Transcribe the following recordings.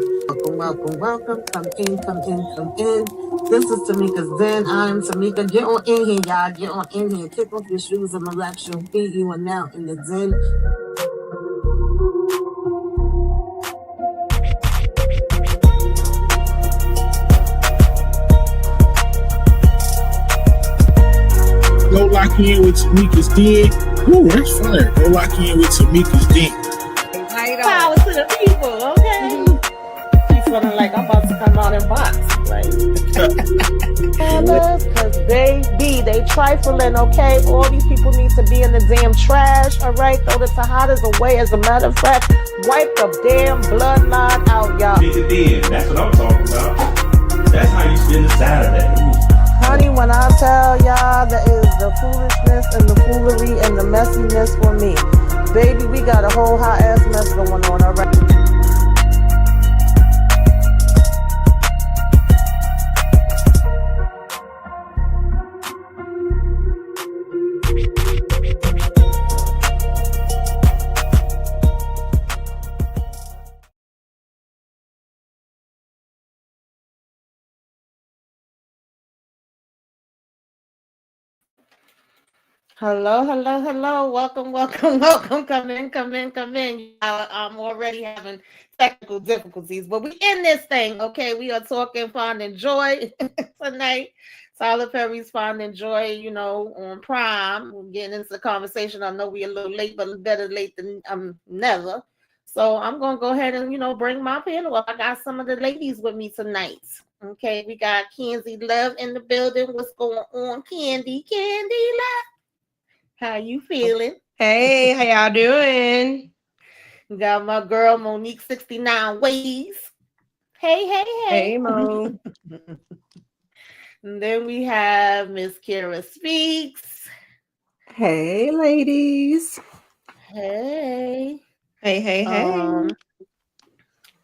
Welcome, welcome, welcome. Come in, come in, come in. This is Tamika's Den. I'm Tamika. Get on in here, y'all. Get on in here. Kick off your shoes and relax your feet. You are now in the Den. Go lock in with Tamika's Den. Ooh, that's fire. Go lock in with Tamika's Den. Power to the people, okay? She's feeling like I'm about to come out and box. Cause baby, they trifling, okay? All these people need to be in the damn trash, all right? Throw the tajadas away. As a matter of fact, wipe the damn bloodline out, y'all. Tamika Den, that's what I'm talking about. That's how you spend a Saturday. Honey, when I tell y'all that is the foolishness and the foolery and the messiness for me, baby, we got a whole hot ass mess going on, all right? Hello, hello, hello. Welcome, welcome, welcome. Come in, come in, come in. I'm already having technical difficulties, but we in this thing, okay? We are talking Finding Joy tonight. Tyler Perry's Finding Joy, on Prime. We're getting into the conversation. I know we're a little late, but better late than never. So I'm going to go ahead and, bring my panel up. I got some of the ladies with me tonight. Okay, we got Kenzie Love in the building. What's going on, Candy? Candy Love. How you feeling? Hey, how y'all doing? Got my girl Monique 69 Ways. Hey, hey, hey. Hey, Mo. And then we have Miss Kira Speaks. Hey, ladies. Hey. Hey.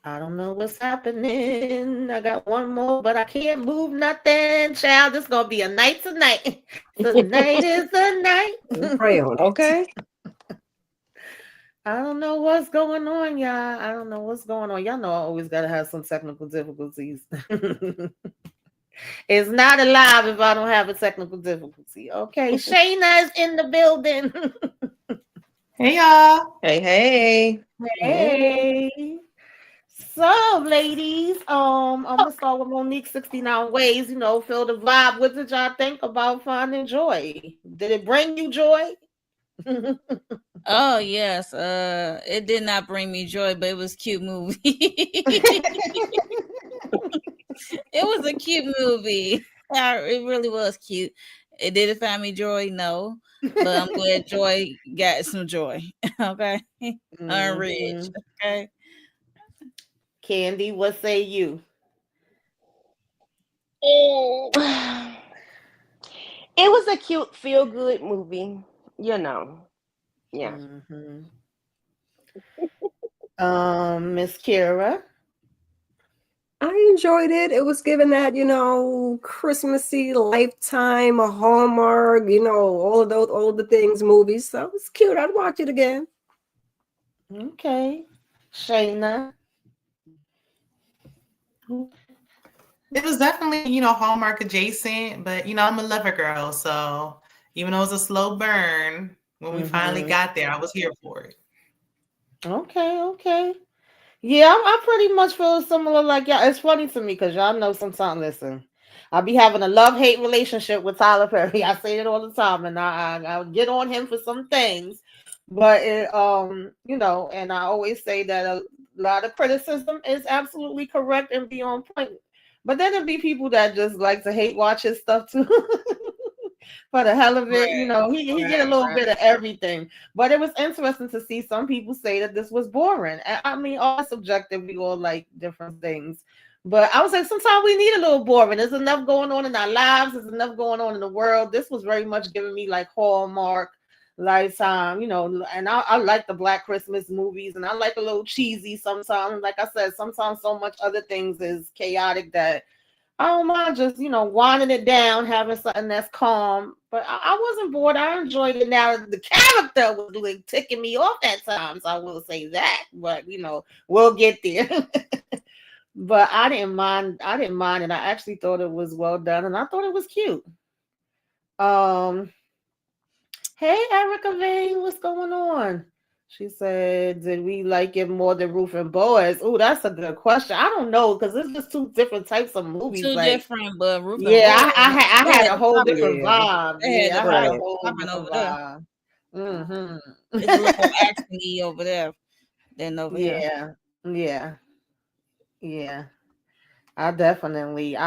I don't know what's happening. I got one more, but I can't move nothing. Child, this is going to be a night tonight. Tonight is the night. Pray on it. Okay. I don't know what's going on, y'all. I don't know what's going on. Y'all know I always got to have some technical difficulties. It's not alive if I don't have a technical difficulty. Okay, Shayna is in the building. Hey, y'all. Hey. Hey. So, ladies, I'm gonna start with Monique 69 Ways. Feel the vibe. What did y'all think about Finding Joy? Did it bring you joy? Oh yes, it did not bring me joy, but it was a cute movie. It was a cute movie. It really was cute. It did it find me joy? No, but I'm glad Joy got some joy. Okay, Rich. Okay, Candy, what say you? It was a cute, feel-good movie. Yeah. Mm-hmm. Miss Kira. I enjoyed it. It was given that, Christmassy, Lifetime, a Hallmark, all of the things movies. So it was cute. I'd watch it again. Okay. Shayna. It was definitely, Hallmark adjacent, but I'm a lover girl, so even though it was a slow burn, when we finally got there, I was here for it. Okay. Yeah, I pretty much feel similar like y'all. It's funny to me because y'all know sometimes, listen, I'll be having a love-hate relationship with Tyler Perry. I say it all the time, and I'll get on him for some things. But and I always say that a lot of criticism is absolutely correct and be on point. But then there'll be people that just like to hate watch his stuff too. For the hell of it, he get a little bit of everything. But it was interesting to see some people say that this was boring. I mean, all subjective, we all like different things. But I was like, sometimes we need a little boring. There's enough going on in our lives. There's enough going on in the world. This was very much giving me like Hallmark, Lifetime, and I like the Black Christmas movies, and I like a little cheesy sometimes. Like I said, sometimes so much other things is chaotic that I don't mind just, winding it down, having something that's calm. But I wasn't bored. I enjoyed it. Now, the character was like ticking me off at times. I will say that. But, we'll get there. But I didn't mind. I didn't mind it. I actually thought it was well done, and I thought it was cute. Um, hey Erica Vane, what's going on? She said, "Did we like it more than Ruth and Boaz?" Oh, that's a good question. I don't know because it's just two different types of movies. Two Like, different, but Ruth and yeah, Boy, I they had had a the whole popping. different Yeah. vibe. They had Yeah, the I had a Right. whole popping different over there. vibe. Hmm. It's a little more actiony over there than over here. Yeah, yeah, yeah. I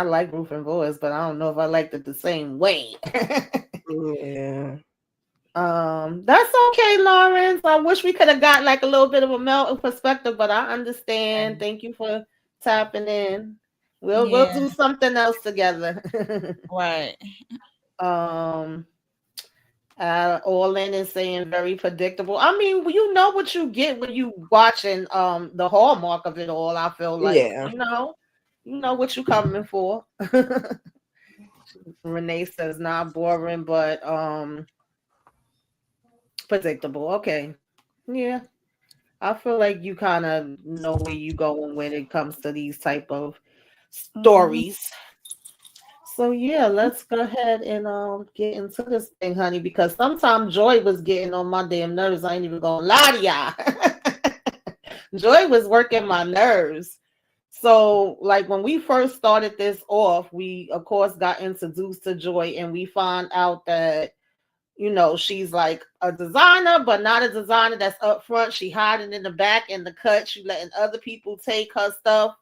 like Ruth and Boys, but I don't know if I liked it the same way. Yeah. That's okay, Lawrence. I wish we could have got like a little bit of a melting perspective, but I understand. Thank you for tapping in. We'll Yeah, do something else together. right. um Orlin is saying very predictable. I mean, you know what you get when you watching the hallmark of it all. I feel like Yeah. you know what you coming for. Renee says not boring, but predictable. Okay, yeah, I feel like you kind of know where you going when it comes to these type of Mhm. stories. So yeah, let's go ahead and get into this thing, honey, because sometimes Joy was getting on my damn nerves. I ain't even gonna lie to y'all. Joy was working my nerves. So, like when we first started this off, we of course got introduced to Joy, and we found out that she's like a designer, but not a designer that's up front. She hiding in the back in the cut. She letting other people take her stuff.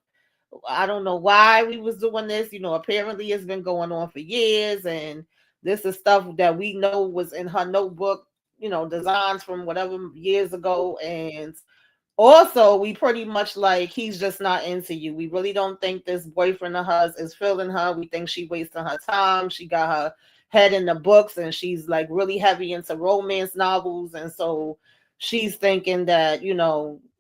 I don't know why we was doing this. Apparently it's been going on for years, and this is stuff that we know was in her notebook. Designs from whatever years ago, and also we pretty much like he's just not into you. We really don't think this boyfriend of hers is feeling her. We think she wasting her time. She got her head in the books, and she's like really heavy into romance novels, and so she's thinking that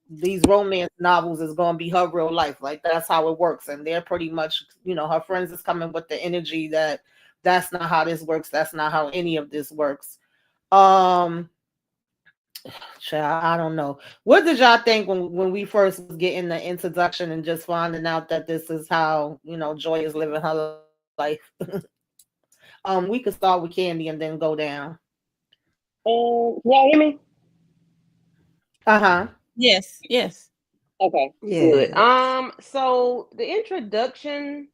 these romance novels is going to be her real life. Like that's how it works, and they're pretty much her friends is coming with the energy that that's not how this works. That's not how any of this works. um Child, I don't know. What did y'all think when we first was getting the introduction and just finding out that this is how Joy is living her life? We could start with Candy and then go down. Y'all hear me? Uh-huh. Yes, yes. Okay, good. Yeah. So the introduction,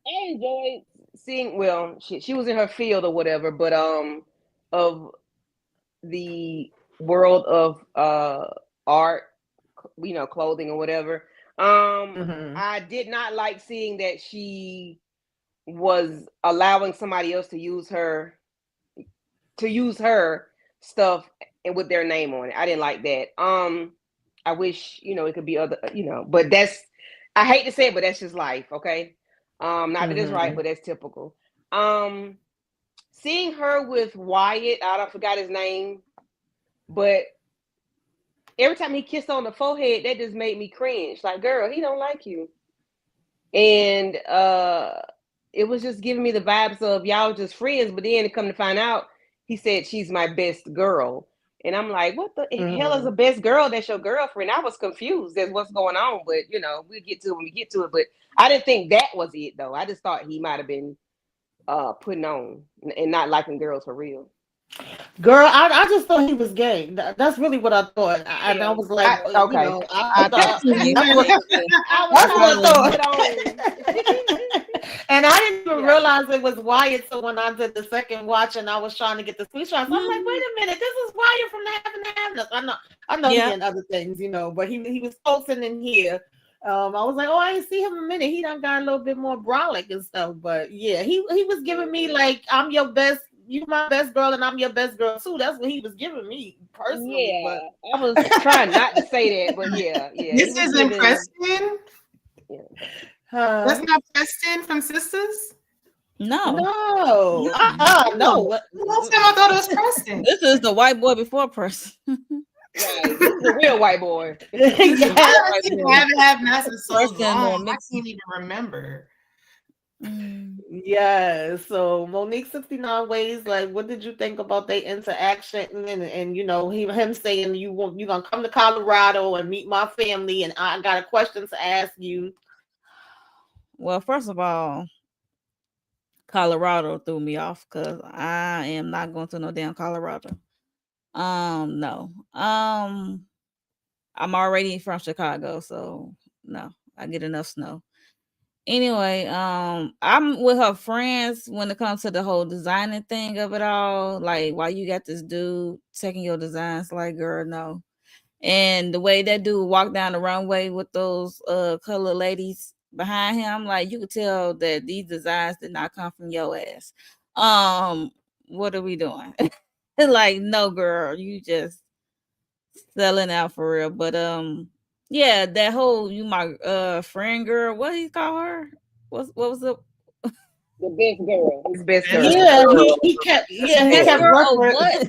I enjoyed seeing. Well, she was in her field or whatever, but of the world of art, clothing or whatever. Mm-hmm. I did not like seeing that she was allowing somebody else to use her stuff and with their name on it. I didn't like that. I wish it could be other, but that's, I hate to say it, but that's just life. Okay. Not that it's right, Mm-hmm. but that's typical. Seeing her with Wyatt, I don't forgot his name, but every time he kissed on the forehead, that just made me cringe. Like, girl, he don't like you. And it was just giving me the vibes of y'all just friends, but then to come to find out, he said she's my best girl. And I'm like, what the hell is a best girl that's your girlfriend? I was confused as what's going on, but we'll get to it when we get to it. But I didn't think that was it though. I just thought he might have been putting on and not liking girls for real. Girl, I just thought he was gay. That's really what I thought. And I Yeah. was like, Okay. I thought You that's what, I that's was what I trying to thought. put on. And I didn't even Yeah. realize it was Wyatt. So when I did the second watch and I was trying to get the screenshots, I'm like, wait a minute, this is Wyatt from the Heaven to Heaven. I know he Yeah. and other things, but he was posting in here. I was like, oh, I didn't see him in a minute. He done got a little bit more brolic and stuff. But yeah, he was giving me like, I'm your best, you my best girl, and I'm your best girl too. That's what he was giving me personally. Yeah, But I was trying not to say that, but yeah. He This was isn't giving. Preston. Yeah. That's not Preston from Sistas. No. no, no. Last time I thought it was Preston. This is the white boy before person. Right. This is a real white boy. Yeah. I haven't had massive so Preston or long. I mixed. can't even remember. Yeah. So Monique 69 Ways, like, what did you think about their interaction and him saying you're gonna come to Colorado and meet my family and I got a question to ask you. Well, first of all, Colorado threw me off because I am not going to no damn Colorado. No. I'm already from Chicago, so no, I get enough snow. Anyway, I'm with her friends when it comes to the whole designing thing of it all. Like, why you got this dude taking your designs? Like, girl, no. And the way that dude walked down the runway with those colored ladies behind him, like you could tell that these designs did not come from your ass. What are we doing? Like, no, girl, you just selling out for real. But yeah, that whole you my friend girl, what he call her? What was the The best girl. His best Best girl. Yeah, girl. he kept best girl of referring. what?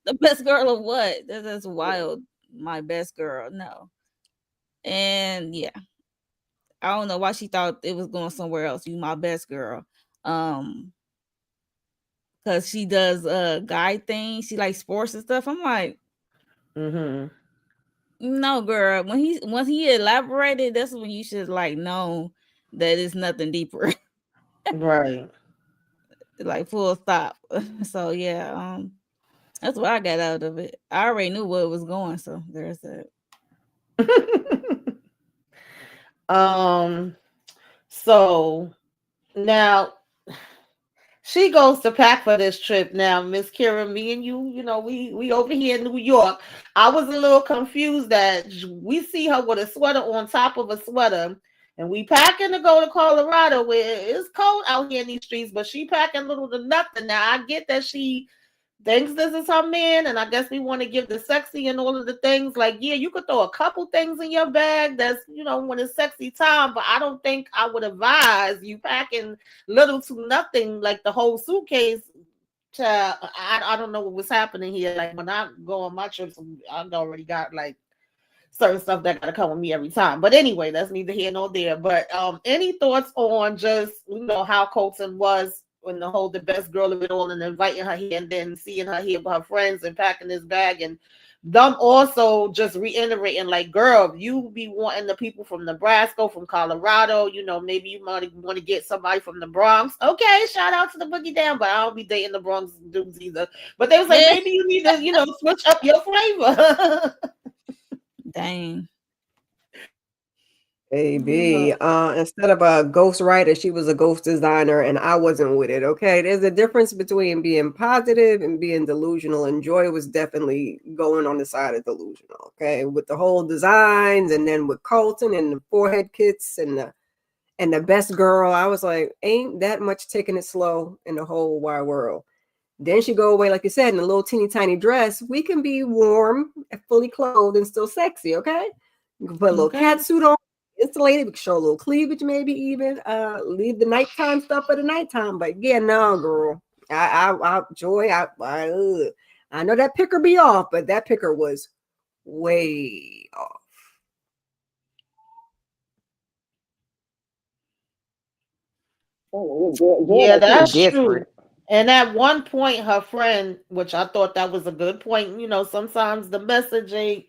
The best girl of what? That's wild. My best girl, no. And yeah, I don't know why she thought it was going somewhere else. You my best girl. Um, because she does guy things. She likes sports and stuff. I'm like, Mm-hmm. no, girl. Once he elaborated, that's when you should like know that it's nothing deeper. Right. Like full stop. So yeah, that's what I got out of it. I already knew where it was going, so there's that. So now she goes to pack for this trip. Now, Miss Kira, me and you, we over here in New York. I was a little confused that we see her with a sweater on top of a sweater, and we packing to go to Colorado where it's cold out here in these streets, but she packing little to nothing. Now, I get that she thinks this is her man, and I guess we want to give the sexy and all of the things. Like, yeah, you could throw a couple things in your bag that's, when it's sexy time, but I don't think I would advise you packing little to nothing like the whole suitcase. Child, I don't know what was happening here. Like, when I go on my trips, I already got like certain stuff that gotta come with me every time. But anyway, that's neither here nor there. But any thoughts on just how Colton was when the best girl of it all and inviting her here and then seeing her here with her friends and packing this bag and them also just reiterating like, girl, you be wanting the people from Nebraska, from Colorado, maybe you might want to get somebody from the Bronx. Okay, shout out to the Boogie Down, but I don't be dating the Bronx dudes either. But they was like, maybe you need to, switch up your flavor. Dang. Baby, instead of a ghost writer, she was a ghost designer, and I wasn't with it. Okay, there's a difference between being positive and being delusional, and Joy was definitely going on the side of delusional. Okay, with the whole designs, and then with Colton and the forehead kits and the best girl, I was like, ain't that much taking it slow in the whole wide world. Then she go away, like you said, in a little teeny tiny dress. We can be warm, fully clothed, and still sexy. Okay, you can put a little cat suit on. Insulated, we can show a little cleavage, maybe even leave the nighttime stuff for the nighttime. But yeah, no, girl, Joy, I know that picker be off, but that picker was way off. Yeah, that's true. And at one point, her friend, which I thought that was a good point, sometimes the message ain't,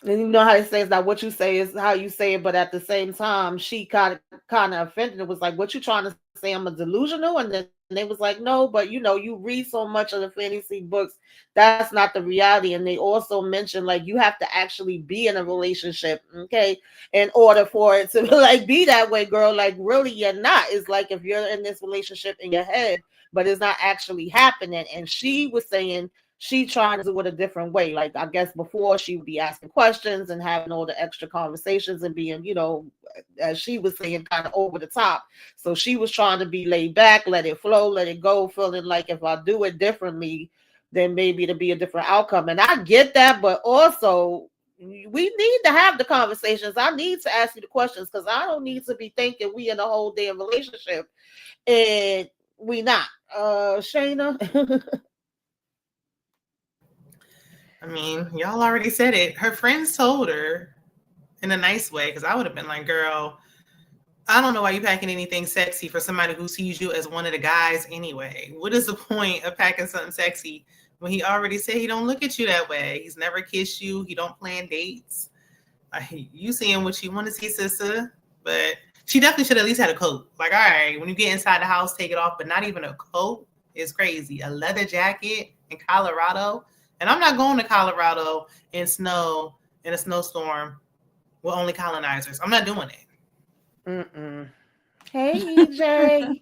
and you know how it says that what you say is how you say it, but at the same time, she kind of offended. It was like, what you trying to say? I'm a delusional, and then they was like, no, but you read so much of the fantasy books, that's not the reality. And they also mentioned like you have to actually be in a relationship, okay, in order for it to like be that way, girl. Like really, you're not. It's like if you're in this relationship in your head, but it's not actually happening. And she was saying she trying to do it a different way. Like I guess before she would be asking questions and having all the extra conversations and being, as she was saying, kind of over the top. So she was trying to be laid back, let it flow, let it go, feeling like if I do it differently, then maybe it'll be a different outcome. And I get that, but also we need to have the conversations. I need to ask you the questions because I don't need to be thinking we in a whole damn relationship and we not. Shayna. I mean, y'all already said it. Her friends told her in a nice way, because I would have been like, girl, I don't know why you're packing anything sexy for somebody who sees you as one of the guys anyway. What is the point of packing something sexy when he already said he don't look at you that way? He's never kissed you. He don't plan dates. You seeing what you want to see, sister. But she definitely should at least had a coat. Like, all right, when you get inside the house, take it off. But not even a coat is crazy. A leather jacket in Colorado. And I'm not going to Colorado in snow, in a snowstorm with only colonizers. I'm not doing it. Hey, EJ.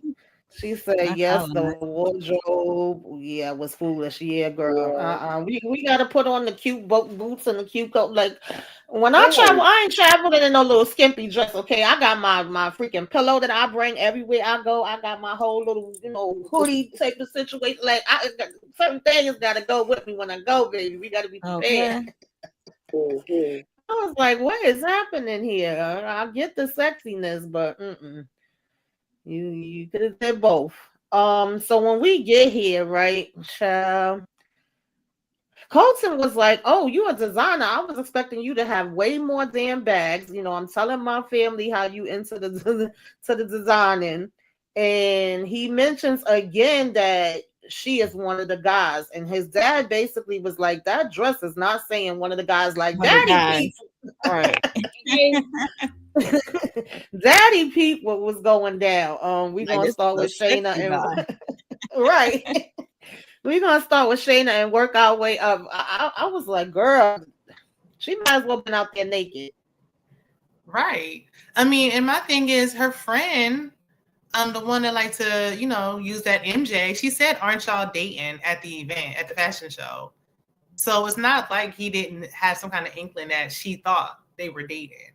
She said, Not yes, the colonized. wardrobe, yeah, was foolish. Yeah, girl. We got to put on the cute boots and the cute coat. Like, when I travel, I ain't traveling in no little skimpy dress, okay? I got my freaking pillow that I bring everywhere I go. I got my whole little, hoodie type of situation. Like, certain things got to go with me when I go, baby. We got to be prepared. Okay. I was like, what is happening here? I get the sexiness, but you could have did both. So when we get here, right, child, Colton was like, "Oh, you a designer? I was expecting you to have way more damn bags. I'm telling my family how you into the to the designing." And he mentions again that she is one of the guys, and his dad basically was like, "That dress is not saying one of the guys like Daddy Pete." Right. Daddy Pete, what was going down? We're gonna start with Shayna and right. We're gonna start with Shayna and work our way up. I was like, girl, she might as well been out there naked. Right. I mean, and my thing is her friend, the one that like to, use that MJ, she said, aren't y'all dating at the event, at the fashion show? So it's not like he didn't have some kind of inkling that she thought they were dating.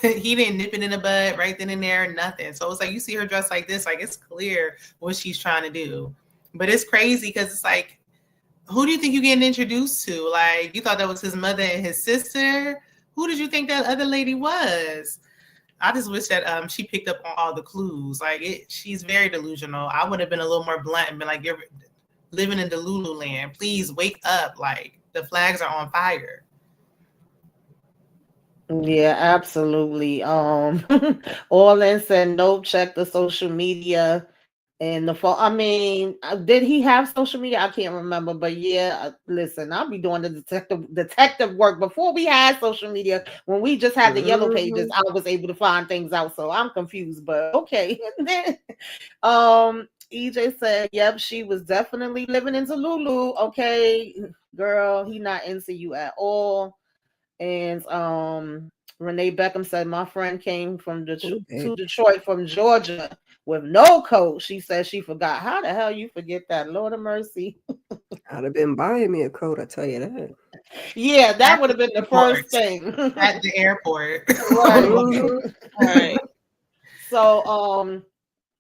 He didn't nip it in the bud right then and there, nothing. So it's like, you see her dressed like this, like it's clear what she's trying to do. But it's crazy because it's like, who do you think you're getting introduced to? Like, you thought that was his mother and his sister? Who did you think that other lady was? I just wish that she picked up on all the clues. Like, she's very delusional. I would have been a little more blunt and been like, you're living in Delulu land. Please wake up. Like, the flags are on fire. Yeah, absolutely. Orlin said nope, check the social media and the phone. I mean, did he have social media? I can't remember, but yeah, listen, I'll be doing the detective work before we had social media. When we just had the yellow pages, I was able to find things out. So I'm confused, but okay. And then EJ said, yep, she was definitely living into Lulu. Okay, girl, he not into you at all. And Renee Beckham said, my friend came from to Detroit from Georgia with no coat. She said she forgot. How the hell you forget that? Lord of mercy. I'd have been buying me a coat, I tell you that. Yeah, that would have been the first thing. At the airport. Right. So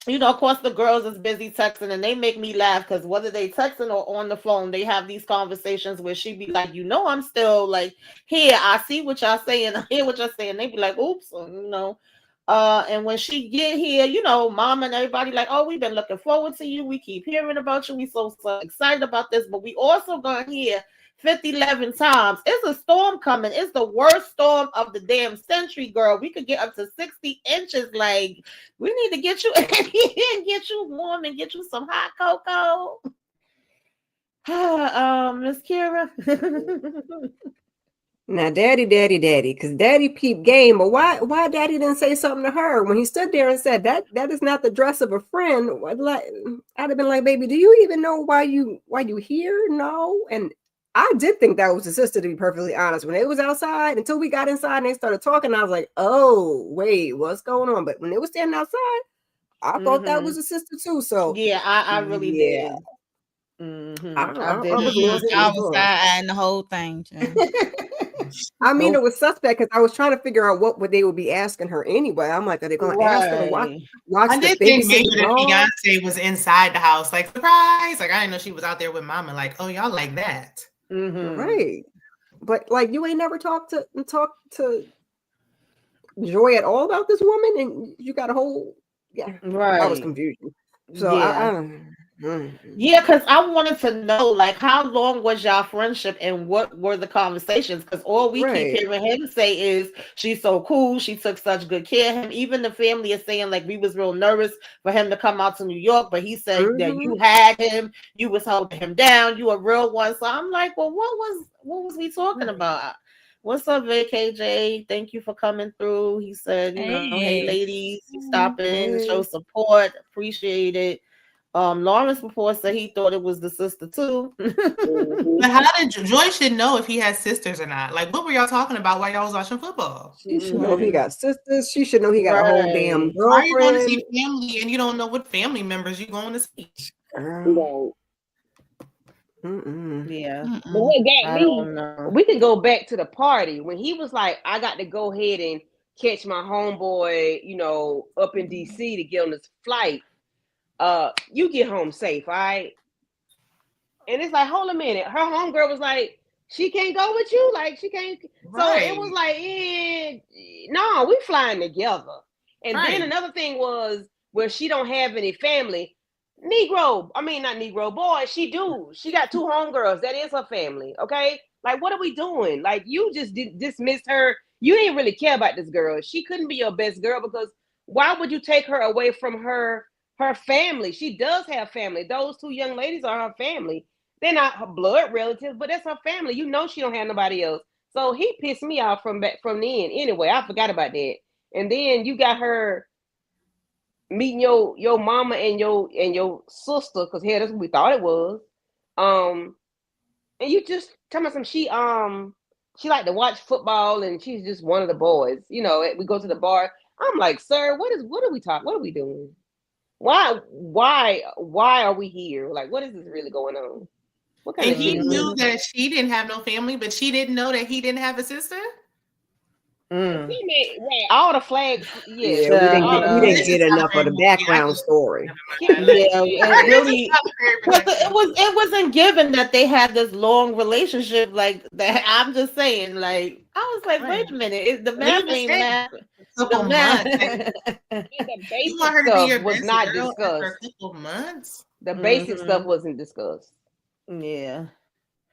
of course, the girls is busy texting, and they make me laugh because whether they texting or on the phone, they have these conversations where she be like, I'm still like, here, I see what y'all saying, I hear what you're saying. They be like, oops, and when she get here, mom and everybody like, oh, we've been looking forward to you. We keep hearing about you. We so excited about this, but we also gonna hear 11 times. It's a storm coming. It's the worst storm of the damn century, girl. We could get up to 60 inches. Like, we need to get you in here and get you warm and get you some hot cocoa. Miss Kira. Now, daddy, because daddy peep game, but why daddy didn't say something to her when he stood there and said that is not the dress of a friend? I'd have been like, baby, do you even know why you here? No. And I did think that was the sister, to be perfectly honest. When it was outside, until we got inside and they started talking, I was like, oh, wait, what's going on? But when they were standing outside, I thought that was a sister too. So yeah, I really did. I was eyeing the whole thing. I mean, it was suspect because I was trying to figure out what they would be asking her anyway. I'm like, are they going to ask her to watch I the did think maybe the fiance was inside the house, like, surprise. Like, I didn't know she was out there with mama. Like, oh, y'all like that. Right. But like, you ain't never talked to Joy at all about this woman, and you got a whole right. I was confused. So yeah. Yeah, because I wanted to know, like, how long was y'all friendship and what were the conversations? Because all we keep Right. hearing him say is she's so cool, she took such good care of him. Even the family is saying like we was real nervous for him to come out to New York, but he said that you had him, you was holding him down, you a real one. So I'm like, well, what was we talking about? What's up, VKJ? Thank you for coming through. He said, hey Hey. ladies, you stop in to show Hey. support, appreciate it. Lawrence before said he thought it was the sister too. But how did Joy should know if he has sisters or not? Like, what were y'all talking about while y'all was watching football? She should know if he got sisters. She should know he got a whole damn Right. Why are you going to see girlfriend. family and you don't know what family members you're going to see? Girl. Yeah. But what got I me, don't know. we can go back to the party when he was like, I got to go ahead and catch my homeboy, up in DC to get on this flight. You get home safe, all right? And it's like, hold a minute. Her homegirl was like, she can't go with you? Like, she can't. So it was like, no, we flying together. And then another thing was, where she don't have any family. Not Negro, boy, she do. She got 2 homegirls. That is her family, okay? Like, what are we doing? Like, you just dismissed her. You didn't really care about this girl. She couldn't be your best girl because why would you take her away from her family? She does have family. Those 2 young ladies are her family. They're not her blood relatives, but that's her family. She don't have nobody else. So he pissed me off from then. Anyway, I forgot about that. And then you got her meeting your mama and your sister, because hell, that's what we thought it was. And you just tell me some she like to watch football and she's just one of the boys. We go to the bar. I'm like, sir, what are we talking? What are we doing? Why are we here? Like, what is this really going on? What kind And of he shit? knew that she didn't have no family, but she didn't know that he didn't have a sister. Right, all the flags. Yeah, we didn't get enough of the background story. Yeah, it really. It wasn't given that they had this long relationship like that. I'm just saying, like, I was like, wait a minute, the math ain't math. Couple months. The basic want her to be your stuff was best not girl discussed. for a couple months. The basic stuff wasn't discussed. Yeah.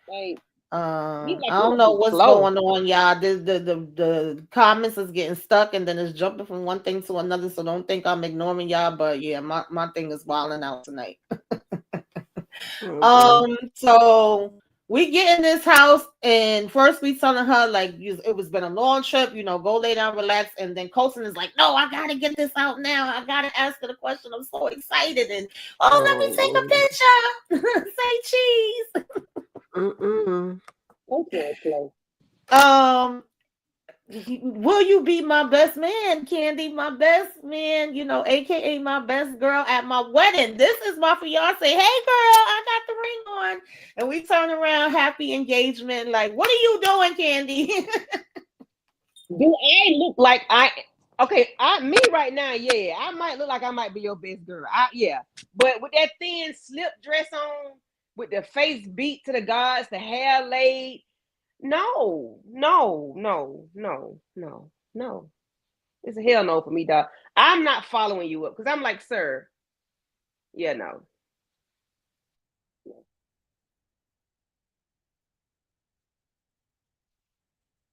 Like, I don't know what's going on, y'all. The comments is getting stuck and then it's jumping from one thing to another. So don't think I'm ignoring y'all, but yeah, my thing is wilding out tonight. So we get in this house and first we telling her like it was been a long trip, go lay down, relax, and then Colson is like, no, I gotta get this out now. I gotta ask her the question. I'm so excited and let me take a picture. Say cheese. Will you be my best man, Candy? My best man, aka my best girl at my wedding. This is my fiance. Hey, girl, I got the ring on. And we turn around, happy engagement. Like, what are you doing, Candy? Do I look like me right now, yeah. I might look like I might be your best girl. But with that thin slip dress on, with the face beat to the gods, the hair laid. No. It's a hell no for me, dog. I'm not following you up because I'm like, sir. Yeah, no.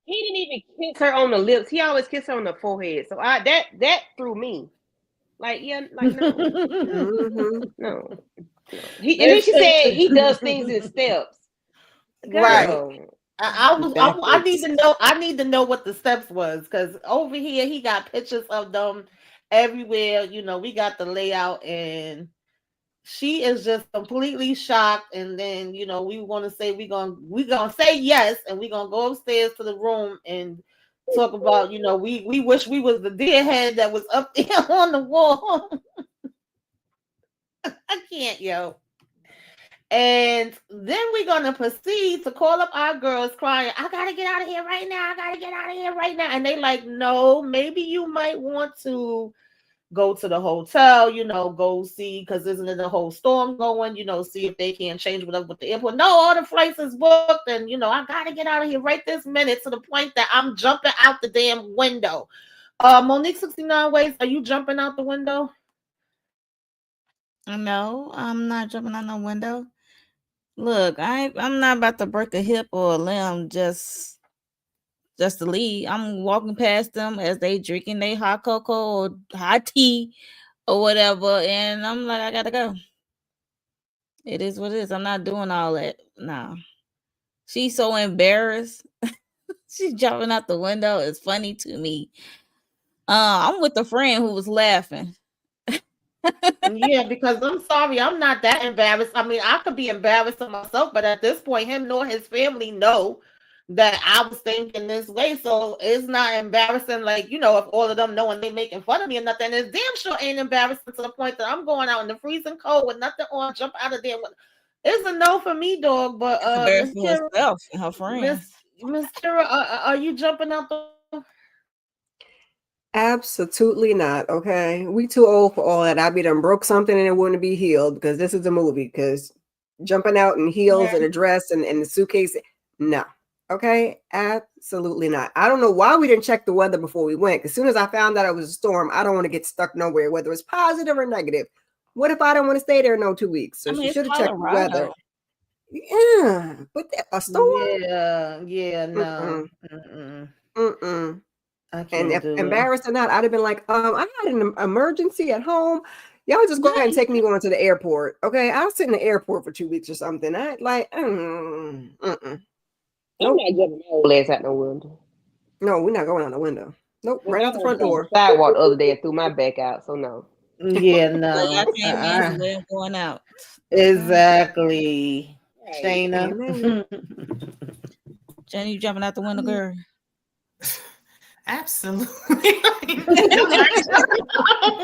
He didn't even kiss her on the lips. He always kissed her on the forehead. So that threw me. Like, yeah, like no. No. And then she said he does things in steps. Girl. Right. I need to know what the steps was because over here he got pictures of them everywhere. We got the layout and she is just completely shocked. And then we want to say we're gonna say yes, and we're gonna go upstairs to the room and talk about we wish we was the deadhead that was up there on the wall. I can't, yo. And then we're going to proceed to call up our girls crying, I got to get out of here right now. I got to get out of here right now. And they like, no, maybe you might want to go to the hotel, go see, because isn't it a whole storm going, see if they can change whatever with the airport. No, all the flights is booked. And, I got to get out of here right this minute to the point that I'm jumping out the damn window. Monique 69 Ways, are you jumping out the window? No, I'm not jumping out no window. Look, I'm not about to break a hip or a limb just to leave. I'm walking past them as they drinking their hot cocoa or hot tea or whatever, and I'm like, I gotta go. It is what it is. I'm not doing all that. No. She's so embarrassed. She's jumping out the window. It's funny to me. I'm with a friend who was laughing. Yeah, because I'm sorry, I'm not that embarrassed. I mean, I could be embarrassed of myself, but at this point, him nor his family know that I was thinking this way. So it's not embarrassing, like, if all of them know and they making fun of me or nothing. It's damn sure ain't embarrassing to the point that I'm going out in the freezing cold with nothing on, jump out of there. It's a no for me, dog. But Miss Embarrassed for Kira, herself and her Miss friends. Miss Kira, are you jumping out the? Absolutely not. Okay, we too old for all that. I be done broke something and it wouldn't be healed because this is a movie. Because jumping out in heels and a dress and the suitcase, no. Okay, absolutely not. I don't know why we didn't check the weather before we went. As soon as I found out it was a storm, I don't want to get stuck nowhere, whether it's positive or negative. What if I don't want to stay there no 2 weeks? So I mean, she it's should have checked the weather. Colorado. Yeah, but a storm? Yeah, no. Mm-mm. Mm-mm. Mm-mm. I And can't if do it. embarrassed or not, I'd have been like, I had an emergency at home. Y'all just go ahead and take me going to the airport. Okay. I'll sit in the airport for 2 weeks or something. I like, I'm nope. not jumping my old ass out no window. No, we're not going out the window. Nope. Well, Right I out the almost front got on the door. sidewalk the other day and threw my back out, so no. Yeah, Like I no. came in, so they're going out. Okay. Exactly. Right. Shayna. Amen. Jenny, you jumping out the window, girl? Absolutely.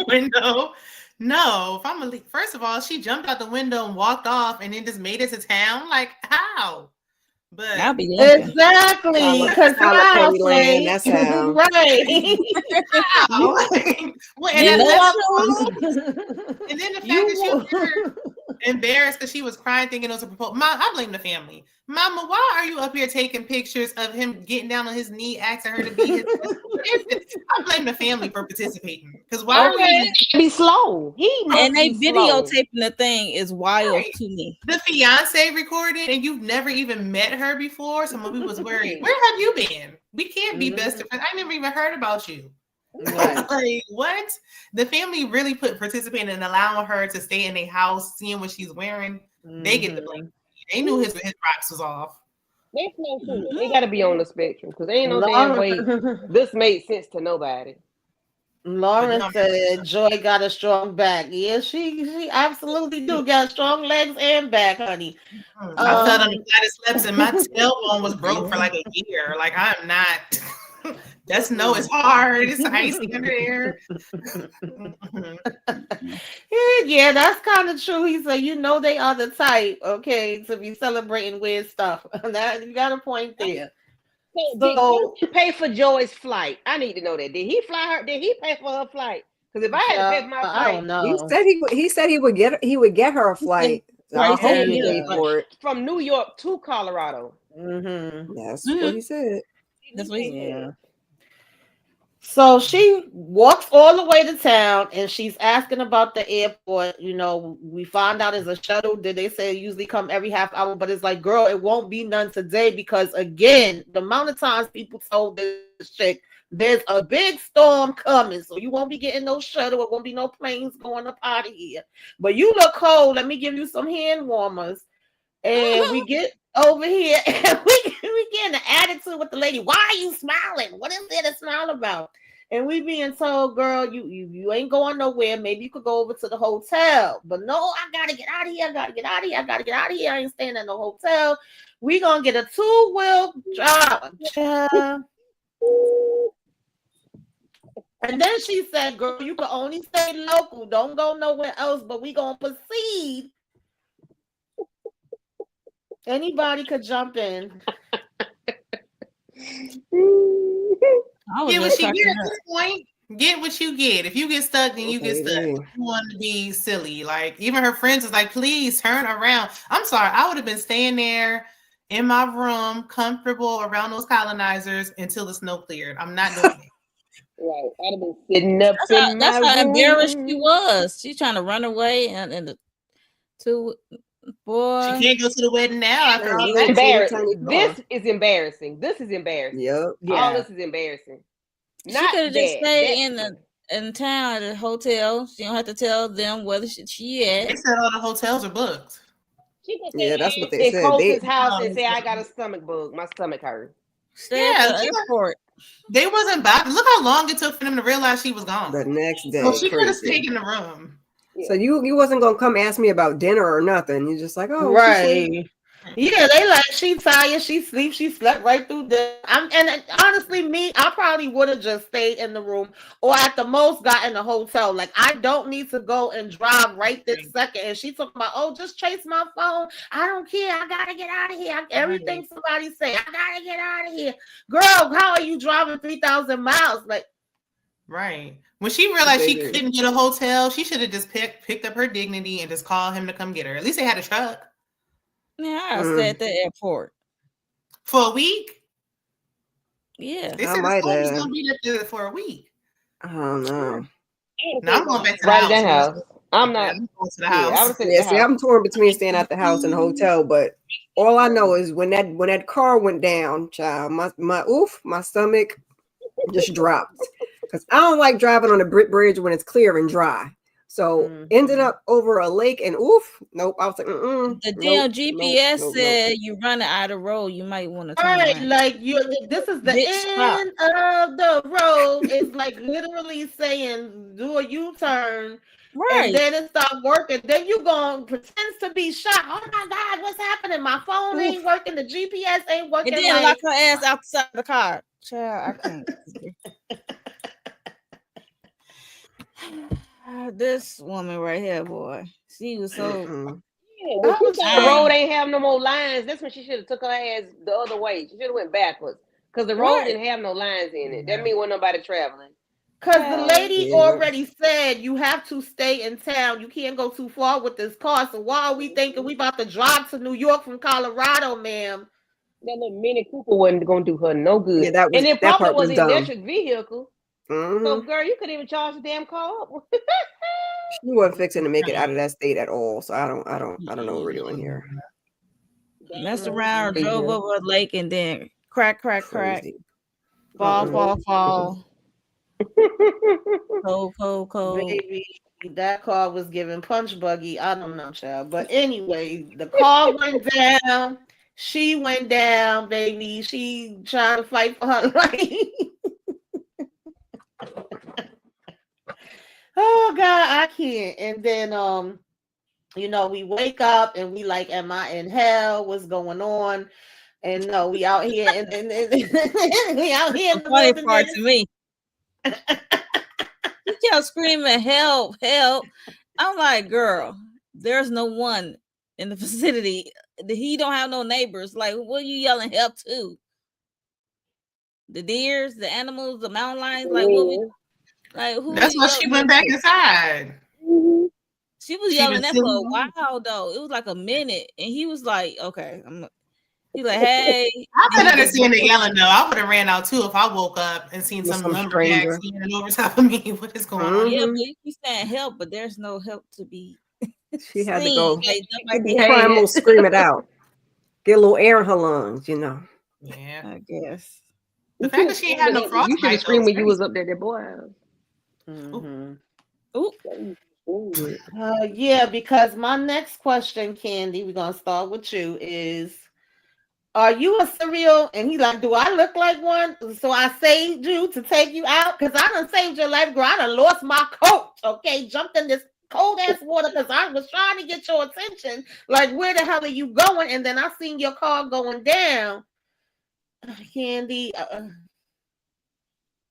Window. No, if I'm a first of all, she jumped out the window and walked off and then just made it to town. Like, how? But I'll be limping. Exactly. Because Tyler how, Perry land. Slay? That's how. Right. how? Well, and You then walk. and then the fact that she was You. embarrassed because she was crying thinking it was a proposal. Mom, I blame the family. Mama, why are you up here taking pictures of him getting down on his knee, asking her to be his? I blame the family for participating. Because why are Okay, you be slow. He must And they be slow. videotaping the thing is wild Right. to me. The fiance recorded and you've never even met her before? Some of you was worried. Where have you been? We can't be best friends. I never even heard about you. Right. Like, what? The family really participating in allowing her to stay in a house, seeing what she's wearing. They get the blame. They knew his rocks was off. That's no shit. They gotta be on the spectrum because ain't no damn way this made sense to nobody. Lauren no, said Joy got a strong back. Yeah, she absolutely do got strong legs and back, honey. I fell on the flattest lips and my tailbone was broke for like a year. Like, I'm not. That's no, it's hard. It's icy under there. Yeah, that's kind of true. He said, they are the type, okay, to be celebrating weird stuff. That you got a point there. So, did he pay for Joy's flight? I need to know that. Did he fly her? Did he pay for her flight? Because if I had to pay for my flight, I don't know. He said he would get her a flight. I hope he paid for it from New York to Colorado. Mm-hmm. That's what he said. That's what he said. Yeah. So she walks all the way to town and she's asking about the airport. We find out it's a shuttle. Did they say it usually come every half hour? But it's like, girl, it won't be none today because, again, the amount of times people told this chick, there's a big storm coming. So you won't be getting no shuttle. It won't be no planes going up out of here. But you look cold. Let me give you some hand warmers. And we get over here and we get an attitude with the lady. Why are you smiling? What is there to smile about? And we being told, girl, you ain't going nowhere. Maybe you could go over to the hotel. But no, I gotta get out of here. I gotta get out of here. I ain't staying at no hotel. We gonna get a 2-wheel drive. And then she said, girl, you can only stay local. Don't go nowhere else. But we gonna proceed. Anybody could jump in. Get what you get at this point. Get what you get. If you get stuck, then you get stuck. You want to be silly. Like, even her friends was like, please turn around. I'm sorry. I would have been staying there in my room, comfortable around those colonizers until the snow cleared. I'm not doing it. Right. I'd have been sitting up in That's my how embarrassed she room. was. She's trying to run away, and the two She boy. can't go to the wedding now after And all little that. teeny Embarrassed. tiny car. This is embarrassing. This is embarrassing. Yep. All Yeah. this is embarrassing. She could have just That. stayed That. in town at a hotel. She don't have to tell them whether she They at. said all the hotels are booked. She could Yeah, stay that's what they in said. Colton's They house No, and they say, I said- got a stomach bug. My stomach hurt. Stay at Yeah, the airport. they wasn't back. Look how long it took for them to realize she was gone. the next So day, she could have crazy. stayed in the room. So you wasn't gonna come ask me about dinner or nothing. You're just like, oh, she's asleep. Right. Yeah, they like she tired, she sleeps, she slept right through this. And honestly, me, I probably would have just stayed in the room or at the most got in the hotel. Like I don't need to go and drive right this second. And she talking about, oh, just chase my phone. I don't care. I gotta get out of here. Everything somebody say, I gotta get out of here. Girl, how are you driving 3,000 miles? Like, Right. When she realized she Baby. couldn't get a hotel, she should have just picked up her dignity and just called him to come get her. At least they had a truck. Yeah, I stay at the airport. For a week? Yeah. They I said the might school was have. gonna be there for a week. I don't know. No, I'm going back to the Right house. at the house. I'm not. I'm going to the Yeah, I house. would have said Yeah, the see, house. I'm torn between staying at the house and the hotel, but all I know is when that car went down, child, my stomach just dropped. Because I don't like driving on the bridge when it's clear and dry. So ended up over a lake and nope. I was like, The damn GPS said you running out of road. You might want to turn right, around. like this is the Bitch, end of the road. It's like literally saying do a U-turn. Right. And then it stopped working. Then you gonna pretend to be shocked. Oh my God, what's happening? My phone ain't working. The GPS ain't working. And then lock her ass outside the car. Child, I can't. This woman right here, boy. She was so. Yeah, when she thought the road ain't have no more lines, that's when she should have took her ass the other way. She should have went backwards because the road didn't have no lines in it. That mean wasn't nobody traveling. Because the lady already said you have to stay in town. You can't go too far with this car. So why are we thinking we about to drive to New York from Colorado, ma'am? That little Mini Cooper wasn't gonna do her no good. Yeah, that was, and it that probably part was was an dumb. electric vehicle. So girl, you couldn't even charge the damn car up. She wasn't fixing to make it out of that state at all. So I don't know what we're doing here. Messed around, drove over a lake, and then crack. Crazy. Fall. Cold. Baby, that car was giving punch buggy. I don't know, child. But anyway, the car went down. She went down, baby. She trying to fight for her life. Oh God, I can't. And then we wake up and we like, am I in hell? What's going on? And no, we out here and we out here. The funny part to me. She kept screaming, help. I'm like, girl, there's no one in the vicinity. He don't have no neighbors. Like, what are you yelling help to? The deers, the animals, the mountain lions? Like, who? That's why she went back inside. She was yelling that for a while, though. It was like a minute. And he was like, okay. He's like, hey. I could understand the yelling, though. I would have ran out, too, if I woke up and seen some lumberjacks yelling over top of me. What is going on? Yeah, but he's saying help, but there's no help to be She had to go. Like, primal scream it out. Get a little air in her lungs, Yeah. I guess. The fact that she ain't had no frostbite. You should have screamed when you was up there, that boy house. Yeah, because my next question, Candy, we're gonna start with you, is are you a serial? And he's like, do I look like one? So I saved you to take you out? Because I done saved your life, girl. I done lost my coat, okay? Jumped in this cold ass water because I was trying to get your attention. Like, where the hell are you going? And then I seen your car going down. Candy. I'm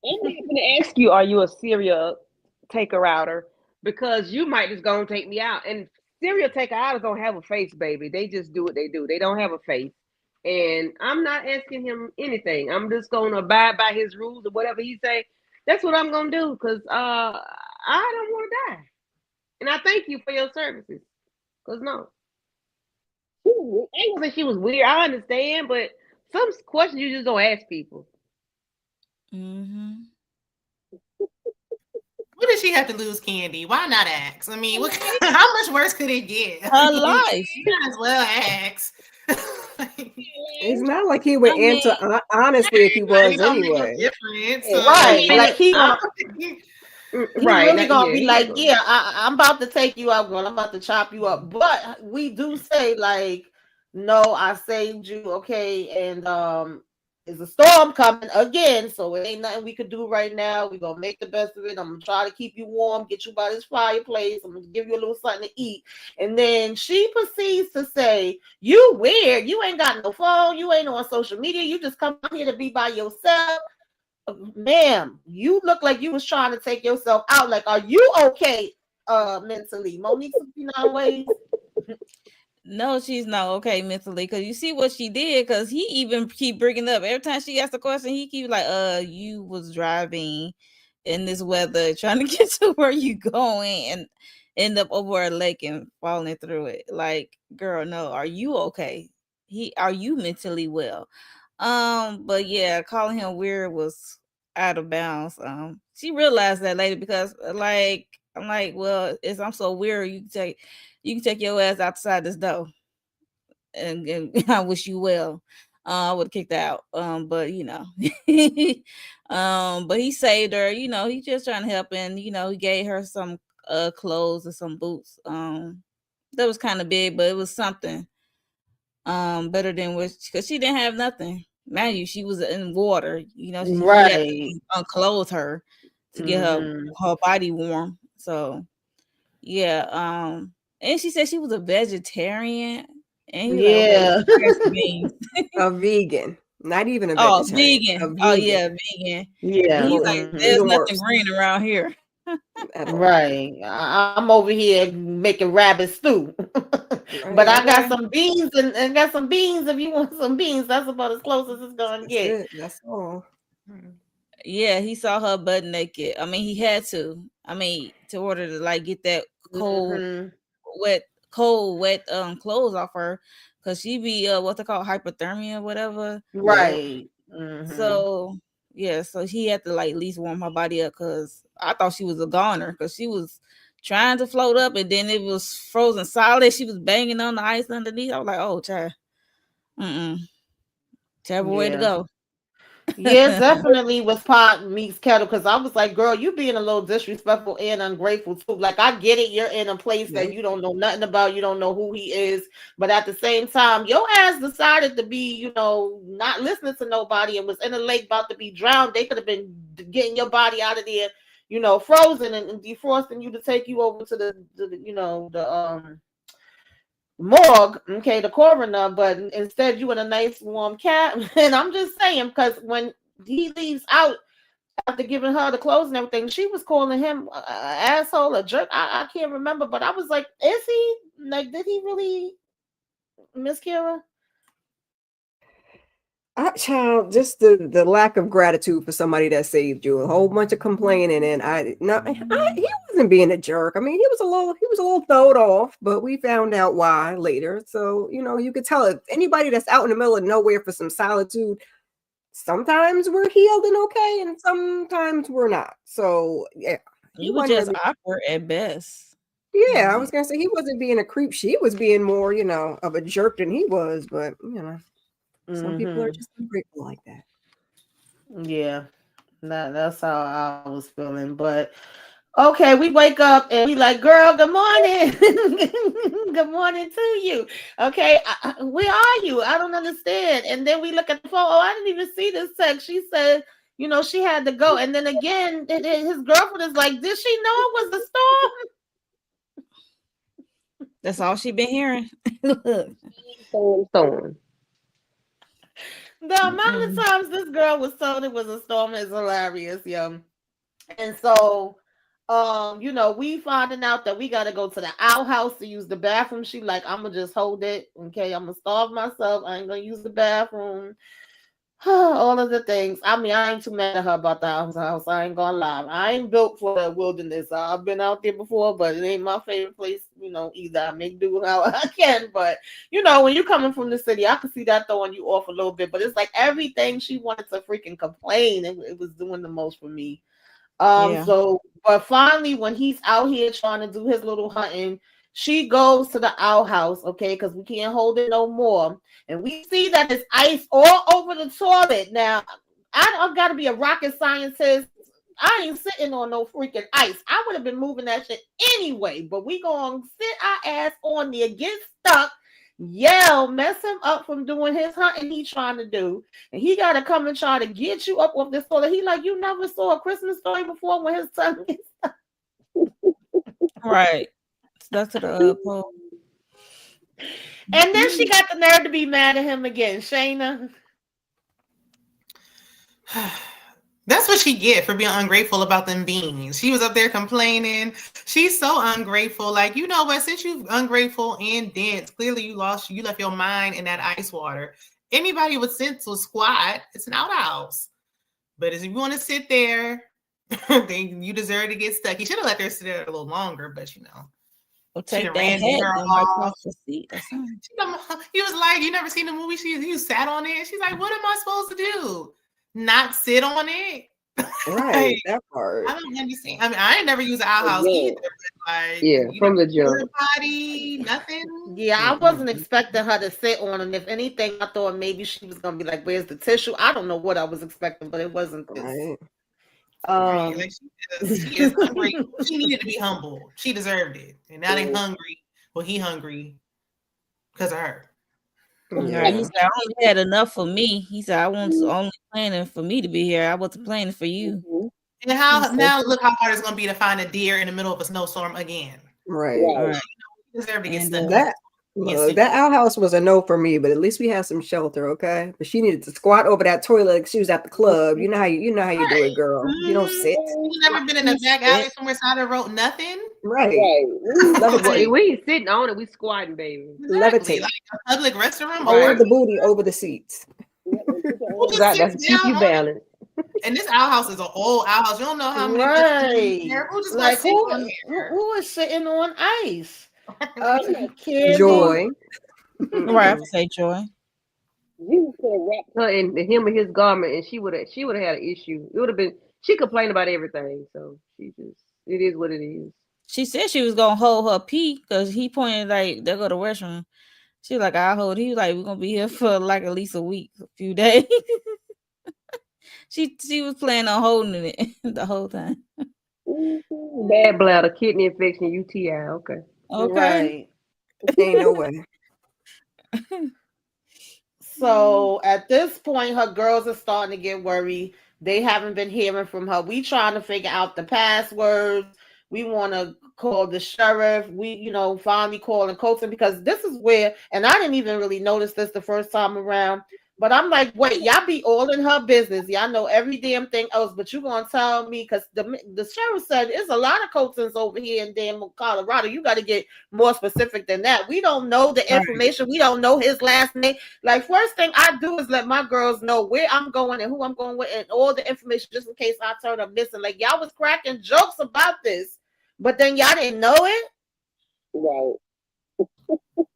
going to ask you, are you a serial taker outer? Because you might just go and take me out. And serial taker outers don't have a face, baby. They just do what they do. They don't have a face. And I'm not asking him anything. I'm just going to abide by his rules or whatever he say. That's what I'm going to do because I don't want to die. And I thank you for your services. Because no. I ain't gonna say she was weird. I understand, but some questions you just don't ask people. Mm-hmm. she have to lose Candy? Why not ask? I mean, how much worse could it get? Her life. You might as well ask. It's not like he would I mean, answer honestly if he was anyway. Difference. Right, like he I- he's right, really gonna yeah, be he like, was. yeah, I'm about to take you out, girl. I'm about to chop you up. But we do say like, no, I saved you, okay, and there's a storm coming again, so it ain't nothing we could do right now. We're gonna make the best of it. I'm gonna try to keep you warm, get you by this fireplace. I'm gonna give you a little something to eat. And then she proceeds to say, you weird, you ain't got no phone, you ain't on social media, you just come out here to be by yourself. Ma'am, you look like you was trying to take yourself out. Like, are you okay mentally? Monique 69 ways. no, she's not okay mentally because you see what she did. Because he even keep bringing up every time she asks a question, he keep like, you was driving in this weather trying to get to where you going and end up over a lake and falling through it. Like, girl, no, are you okay? Are you mentally well? But yeah, calling him weird was out of bounds. She realized that later because like I'm like, well, I'm so weird, you can take your ass outside this door. And I wish you well. I would have kicked out. But but he saved her, he just trying to help, and he gave her some clothes and some boots. That was kind of big, but it was something. Better than because she didn't have nothing. Mind you, she was in water. He had Right. to unclothe her to get her body warm. So yeah. And she said she was a vegetarian. And he was like, okay, a vegan, not even a oh, vegetarian. vegan. Oh yeah, vegan. Yeah. And he's like, there's nothing green around here. Right. I'm over here making rabbit stew. But I got some beans and got some beans if you want some beans. That's about as close as it's gonna get. That's all. Yeah, he saw her butt naked. I mean, he had to. I mean, to order to like get that cold, wet clothes off her, because she be what they call hypothermia, whatever. Right. So yeah, so he had to like at least warm her body up, because I thought she was a goner, because she was trying to float up and then it was frozen solid. She was banging on the ice underneath. I was like, oh, child. Terrible way to go. Yeah, definitely was pot meets kettle, because I was like, girl, you being a little disrespectful and ungrateful too. Like, I get it, you're in a place that you don't know nothing about, you don't know who he is, but at the same time, your ass decided to be, not listening to nobody and was in a lake about to be drowned. They could have been getting your body out of there, frozen and defrosting you to take you over to the morgue, okay, the coroner, but instead you in a nice warm cab. And I'm just saying, because when he leaves out after giving her the clothes and everything, she was calling him an asshole, a jerk. I can't remember, but I was like, is he? Like, did he really, Miss Kira? Child, just the lack of gratitude for somebody that saved you. A whole bunch of complaining, and he wasn't being a jerk. I mean, he was a little throwed off, but we found out why later. So you could tell if anybody that's out in the middle of nowhere for some solitude, sometimes we're healed and okay, and sometimes we're not. So yeah, he was just awkward at best. Yeah, I was gonna say he wasn't being a creep. She was being more, of a jerk than he was, but some people are just ungrateful like that. Yeah, that's how I was feeling. But okay, we wake up and we like, girl, good morning. Good morning to you. Okay, where are you? I don't understand. And then we look at the phone. Oh, I didn't even see this text. She said, she had to go. And then again, his girlfriend is like, did she know it was a storm? That's all she been hearing. Storm. The amount of times this girl was told it was a storm is hilarious, yo. And so, we finding out that we got to go to the outhouse to use the bathroom. She like, I'm gonna just hold it. Okay, I'm gonna starve myself. I ain't gonna use the bathroom. All of the things. I mean, I ain't too mad at her about the house. I ain't gonna lie. I ain't built for the wilderness. I've been out there before, but it ain't my favorite place, either. I make do how I can. But, when you're coming from the city, I can see that throwing you off a little bit. But it's like everything she wanted to freaking complain. It was doing the most for me. Yeah. So, but finally, when he's out here trying to do his little hunting, she goes to the outhouse, okay, because we can't hold it no more. And we see that there's ice all over the toilet. Now, I got to be a rocket scientist. I ain't sitting on no freaking ice. I would have been moving that shit anyway, but we gonna sit our ass on there, get stuck, yell, mess him up from doing his hunting he trying to do. And he got to come and try to get you up off this toilet. He like, you never saw a Christmas Story before when his son gets Right. Stuck to the pole. And then she got the nerve to be mad at him again, Shayna. That's what she get for being ungrateful about them beans. She was up there complaining. She's so ungrateful. Like, you know what? Since you ungrateful and dense, clearly you left your mind in that ice water. Anybody with sense will squat. It's an outhouse. But if you want to sit there, then you deserve to get stuck. He should have let her sit there a little longer, but you know. Well, take that hat and wipe off the seat or something. He was like, you never seen the movie? You sat on it. She's like, what am I supposed to do? Not sit on it? Right, Like, that part. I don't understand. I mean, I ain't never used an outhouse either. But like, from the jump. Body, nothing. Yeah, I wasn't expecting her to sit on him. If anything, I thought maybe she was gonna be like, "Where's the tissue?" I don't know what I was expecting, but it wasn't this. Right. Like she is hungry. She needed to be humble. She deserved it. And now they hungry. Well, he hungry because of her. Yeah. He said, I only had enough for me. He said, I wasn't only planning for me to be here. I wasn't planning for you. And now look how hard it's going to be to find a deer in the middle of a snowstorm again. Right. You deserve to get stuck. That outhouse was a no for me, but at least we have some shelter, okay? But she needed to squat over that toilet like she was at the club. You know how you do it, girl. You don't sit. You never been in a back alley somewhere side of the road, nothing? Right. We ain't sitting on it, we squatting, baby. Exactly. Like a public restroom. Hold the booty over the seats. That's keep you balanced. And this outhouse is an old outhouse. You don't know how many Who's like who is sitting on ice? Joy. Right, I would say Joy. You could have wrapped her in him and his garment, and she would have had an issue. It would have been. She complained about everything, so it is what it is. She said she was gonna hold her pee because he pointed like they go to the restroom. She was like, I'll hold. He was like, we're gonna be here for like at least a week, a few days. She was planning on holding it the whole time. Bad bladder, kidney infection, UTI. Okay. Right. Ain't no way. So at this point, her girls are starting to get worried. They haven't been hearing from her. We trying to figure out the passwords. We want to call the sheriff. We, finally calling Colton because this is where, and I didn't even really notice this the first time around. But I'm like, wait, y'all be all in her business. Y'all know every damn thing else, but you gonna tell me because the sheriff said there's a lot of Coltons over here in damn Colorado. You got to get more specific than that. We don't know the information. We don't know his last name. Like, first thing I do is let my girls know where I'm going and who I'm going with and all the information just in case I turn up missing. Like, y'all was cracking jokes about this, but then y'all didn't know it. Right.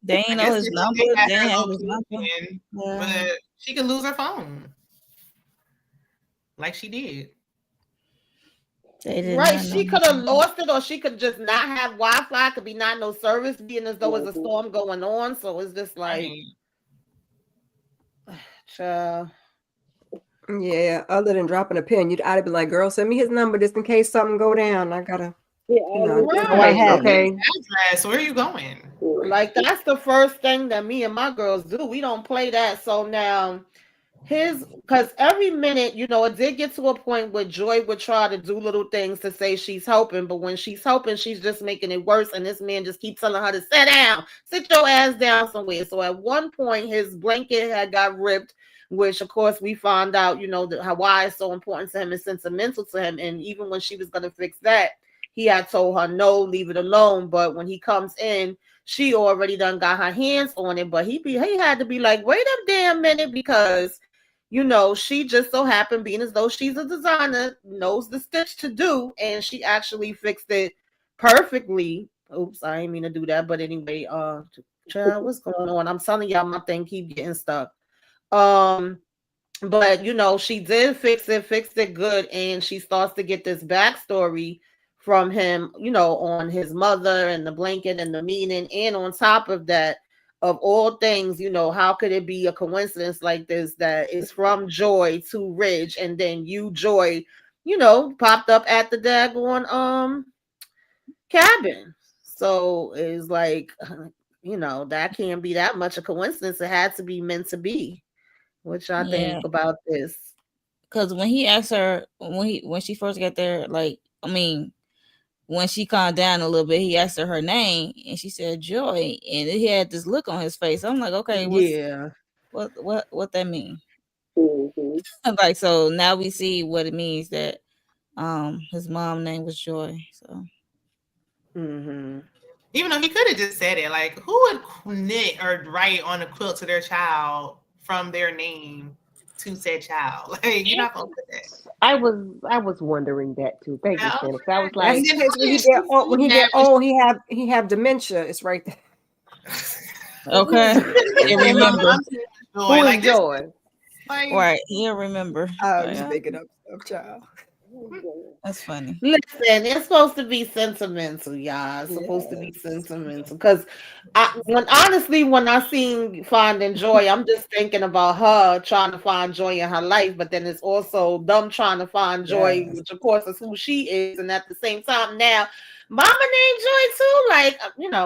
They ain't know his number. They ain't have his number. But she could lose her phone. Like she did. Right. She could have lost it or she could just not have Wi-Fi. Could be not no service, being as though there's a storm going on. So it's just like yeah, other than dropping a pin, I'd have been like, girl, send me his number just in case something go down. I gotta okay. Address, where are you going? Like, that's the first thing that me and my girls do. We don't play that. So now because every minute, it did get to a point where Joy would try to do little things to say she's helping, but when she's helping, she's just making it worse. And this man just keeps telling her to sit your ass down somewhere. So at one point, his blanket had got ripped, which of course we found out, why it's so important to him and sentimental to him. And even when she was going to fix that, he had told her, no, leave it alone. But when he comes in, she already done got her hands on it. But he had to be like, wait a damn minute, because, she just so happened, being as though she's a designer, knows the stitch to do. And she actually fixed it perfectly. Oops, I didn't mean to do that. But anyway, child, what's going on? I'm telling y'all, my thing keep getting stuck. But she did fixed it good, and she starts to get this backstory from him, on his mother and the blanket and the meaning, and on top of that, of all things, how could it be a coincidence like this that is from Joy to Ridge, and then Joy, popped up at the daggone cabin. So it's like, that can't be that much a coincidence. It had to be meant to be. What y'all Yeah, think about this? because when he asked her when she first got there, like when she calmed down a little bit, he asked her name, and she said Joy, and he had this look on his face. I'm like, okay, Yeah. what that mean? Mhm. Like, so now we see what it means that his mom name was Joy. So Mm-hmm. Even though he could have just said it, like who would knit or write on a quilt to their child from their name to said child? Like you're not gonna put that. I was wondering that too. Thank you, Yeah, Shannon. 'Cause I was That's and like, the then case how when did he she get old. When see he get that old, he have dementia. It's right there. okay, you when her remember, mom said Joy? who is Like this, Joy? like right? You remember. I Oh, was yeah, making up stuff, child. that's funny. Listen, it's supposed to be sentimental, y'all. It's supposed to be Yes. sentimental. Because when I seen Finding Joy, I'm just thinking about her trying to find joy in her life, but then it's also them trying to find joy, Yes. which of course is who she is. And at the same time, now, Mama named Joy too. Like,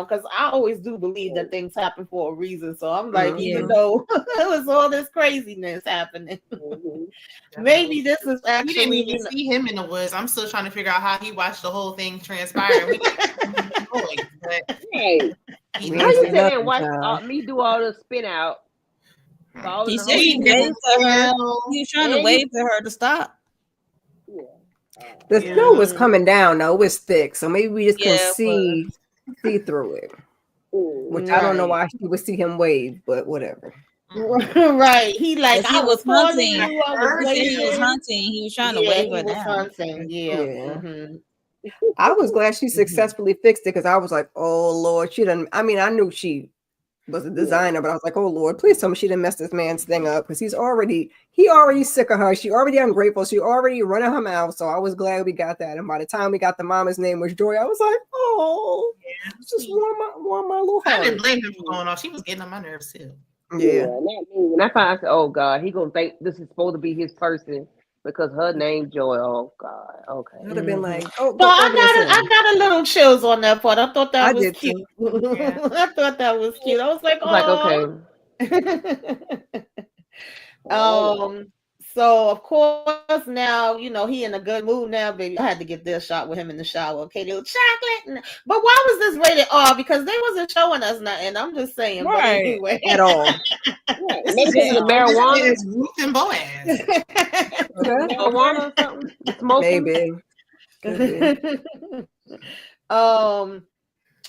because I always do believe that things happen for a reason. So I'm like, even Yeah, Mm-hmm. though it was all this craziness happening, Mhm. definitely. maybe this is We didn't actually, even see him in the woods. I'm still trying to figure out how he watched the whole thing transpire. We got noise, but Right. he We How ain't you see nothing. sit there and nothing, watch child. me do all the spin out for all he the said whole he He time? waved didn't to her. tell. He was trying to And wave you, to her to stop. yeah. The Yeah. snow was Mhm. coming down though. It was thick, so maybe we just can Yeah, it was. see through it. Which I don't know Right. why she would see him wave, but whatever. Mm-mm. Right. He like, Because he I was was calling hunting. you, I was He said he was waiting. hunting. He was trying to Yeah, wave he her was down. hunting. Yeah. Yeah. Mm-hmm. I was glad she Mm-hmm. successfully fixed it because I was like, oh Lord, she didn't. I mean, I knew she was a designer, but I was like, oh Lord, please tell me she didn't mess this man's thing up because he already sick of her. She already ungrateful. She already running her mouth. So I was glad we got that. And by the time we got the mama's name was Joy, I was like, oh, just See, warm my little I didn't heart. blame him for going off. She was getting on my nerves too. Yeah. Yeah, not me. When I found, I said, "Oh God, he gonna think this is supposed to be his person because her name Joy." Oh God, I'd okay. have been Mm-hmm. like, So go over there, I son. got a little chills on that part. I thought that I was did cute. too. Yeah. I thought that was cute. I was like, I was like, okay, oh. Um, so of course now, he in a good mood now, baby. I had to get this shot with him in the shower. Okay, little chocolate. But why was this rated R? Because they wasn't showing us nothing. I'm just saying. But Right. anyway. At all. right. This Maybe is because of Yeah. the this marijuana, is Ruth and Boaz. Okay. Okay. marijuana or something, the smoking. Maybe. Could be. um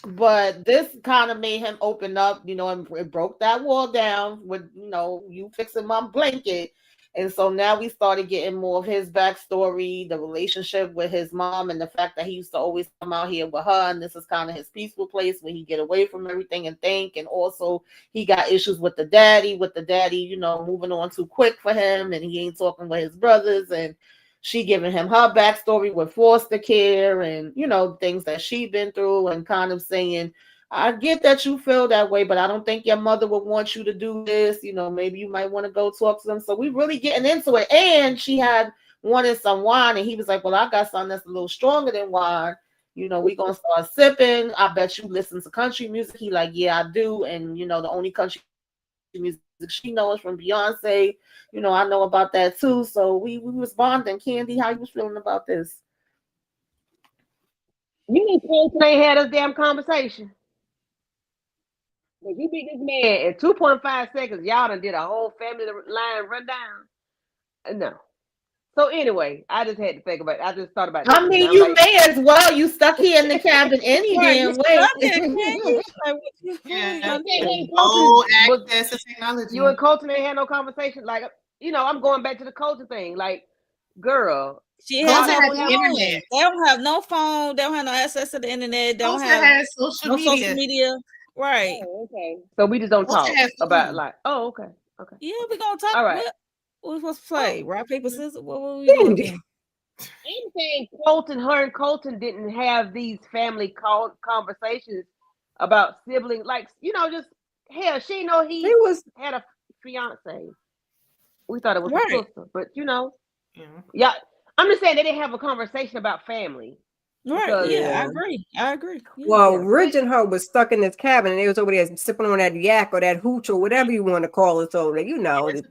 but this kind of made him open up, and it broke that wall down with, you fixing my blanket. And so now we started getting more of his backstory, the relationship with his mom, and the fact that he used to always come out here with her. And this is kind of his peaceful place where he get away from everything and think. And also he got issues with the daddy, moving on too quick for him. And he ain't talking with his brothers. And she giving him her backstory with foster care and things that she been through, and kind of saying, I get that you feel that way, but I don't think your mother would want you to do this. Maybe you might want to go talk to them. So we really getting into it. And she had wanted some wine, and he was like, well, I got something that's a little stronger than wine. We gonna start sipping. I bet you listen to country music. He like, yeah, I do. And the only country music she knows from Beyonce. I know about that too. So we was bonding. Candy, how you was feeling about this? You and Colton ain't had this damn conversation. If you beat this man in 2.5 seconds, y'all done did a whole family line rundown. No. So anyway, I just had to think about it. I just thought about that I just now. mean, I'm you like, may as well. You stuck here in the cabin any Right. You damn stuck way. here, can you? Like, what you Yeah. gonna do? No but access to you technology. and Colton ain't had no conversation. Like, I'm going back to the Colton thing. Like, girl, She has y'all Colton no never had would the have. phone. internet. They don't have no phone. They don't have no access to the internet. They don't Colton have had social no social media. media. Right. Oh, okay. So we just don't Colton talk had about food. like. Oh, okay, okay, Yeah, okay. we're gonna talk. All right. What? we supposed to play? Rock, paper, scissors? What were we doing Candy. here? I'm saying her and Colton didn't have these family conversations about siblings. Like, just hell, she know he They was had a fiance. We thought it was a Right. sister, but Yeah. yeah. I'm just saying they didn't have a conversation about family Right. because Yeah, yeah. I agree. Yeah. Well, yeah, Rich and her was stuck in this cabin, and they was over there sipping on that yak or that hooch or whatever you want to call it. So that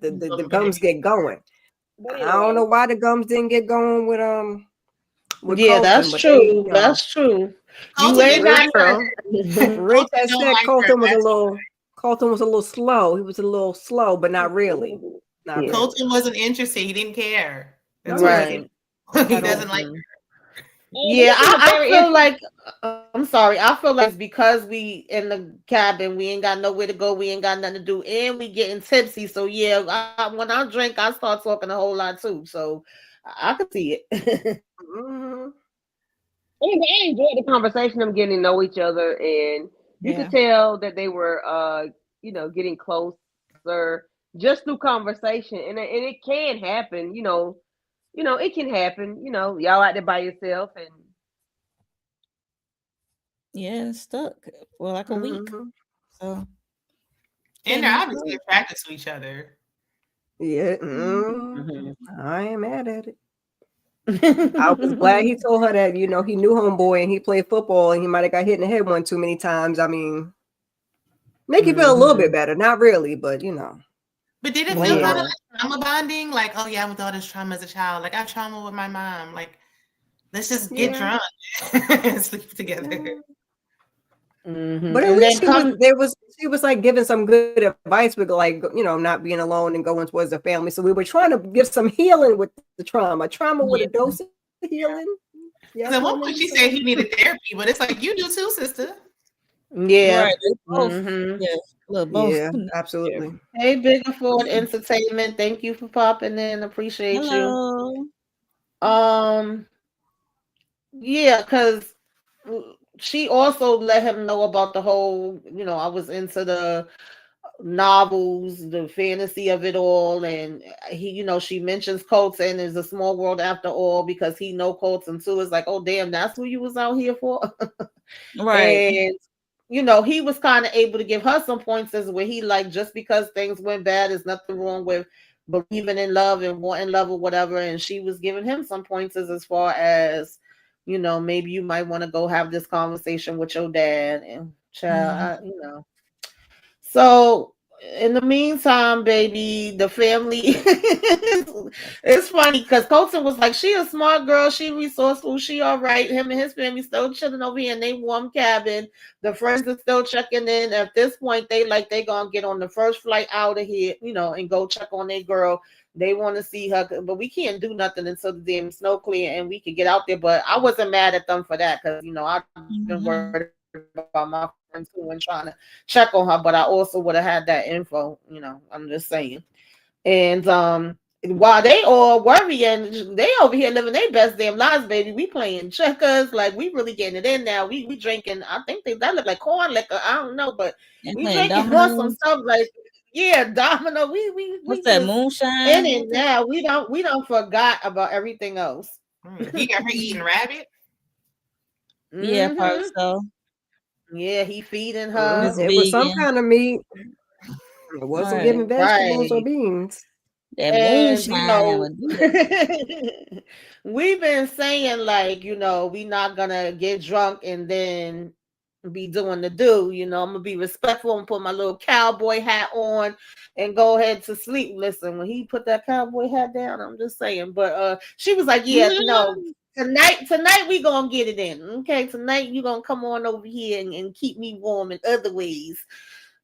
the gums get going. but I don't know anyway, why the gums didn't get going with Yeah, Colton, that's but they, true. That's true. You Colton ain't did Rich, not got like nothing. Rich Colton had don't said like her. Colton was a little slow. He was a little slow, but not really. Not Yeah. really. Colton wasn't interested. He didn't care. That's No, he what wasn't Right. he at all. doesn't like. Mhm. but Yeah, this is a I very feel interesting. like I'm sorry. I feel like it's because we in the cabin, we ain't got nowhere to go, we ain't got nothing to do, and we getting tipsy. So yeah, when I drink, I start talking a whole lot too. So I can see it. Mm-hmm. I enjoyed the conversation, them getting to know each other, and you could Yeah. tell that they were, getting closer just through conversation, and it can happen. It can happen. Y'all out there by yourself, and Yeah, it's stuck for like a week. Mm-hmm. So And can they're be obviously fun. attracted to each other. Yeah, Mhm. I ain't mad at it. I was glad he told her that, he knew homeboy and he played football and he might have got hit in the head one too many times. I mean, make you feel a little bit Mhm. better. Not really, but But did it feel blame it kind on. of like trauma bonding? Like, oh yeah, I went through all this trauma as a child. Like I have trauma with my mom. Like, let's just get Yeah. drunk and sleep together. Yeah. Mhm. But at And least then come. she was like giving some good advice with like, not being alone and going towards the family. So we were trying to give some healing with the trauma. Trauma with a Yeah. dose of healing. Because Yes, at well, one point maybe she said so. he needed therapy, but it's like you do too, sister. Yeah. Right. They both. Mhm. Yeah. Look, both. Yeah, absolutely. Hey, Bigger Ford Entertainment. Thank you for popping in. Appreciate you. Hello. Um. Yeah, because she also let him know about the whole. I was into the novels, the fantasy of it all, and she mentions Colton is a small world after all because he know Colton too. It's like, oh damn, that's who you was out here for. Right. And he was kind of able to give her some pointers where he like, just because things went bad, there's nothing wrong with believing in love and wanting love or whatever. And she was giving him some pointers as far as, maybe you might want to go have this conversation with your dad and child, So in the meantime, baby, the family it's funny because Colton was like, she a smart girl, she resourceful, she all right. Him and his family still chilling over here in they warm cabin. The friends are still checking in. At this point, they gonna get on the first flight out of here, and go check on their girl. They want to see her, but we can't do nothing until the damn snow clear and we can get out there. But I wasn't mad at them for that because I've been Mhm. worried about my friends too and trying to check on her, but I also would have had that info, I'm just saying. And while they all worrying, they over here living their best damn lives, baby. We playing checkers, like we really getting it in now. We drinking, I think that look like corn liquor. I don't know, but And we playing drinking on some dominoes. stuff like domino. We What's that? just in Moonshine? it What the? now. We don't forgot about everything else. He got her eating rabbit. Yeah, probably Hmm. so. Yeah, he feeding It's her. It was some vegan. kind of meat. It wasn't Right. giving vegetables or Right. beans. That And moonshine would do it. we've been saying like, we not gonna get drunk and then be doing the do. I'm gonna be respectful and put my little cowboy hat on and go ahead to sleep. Listen, when he put that cowboy hat down, I'm just saying. But she was like, yeah, no. Tonight we gonna get it in. Okay, tonight you gonna come on over here and keep me warm in other ways.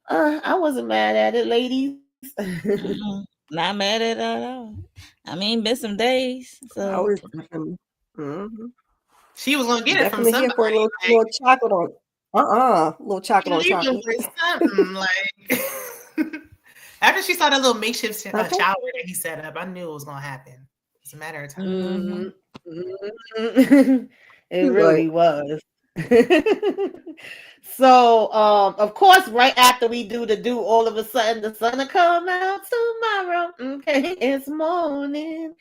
I wasn't mad at it, ladies. Mm-mm. Not mad at it at all. I mean, been some days. I So was mhm. She was gonna get it from Definitely here somebody. for a little Like chocolate on. Little chocolate you on leave them chocolate. with something. Like after she saw that little makeshift Okay. shower that he set up, I knew it was gonna happen. It's a matter of time. mhm. Mhm. Mhm. It But really was. So, of course, right after we do, all of a sudden the sun will come out tomorrow. Okay, it's morning.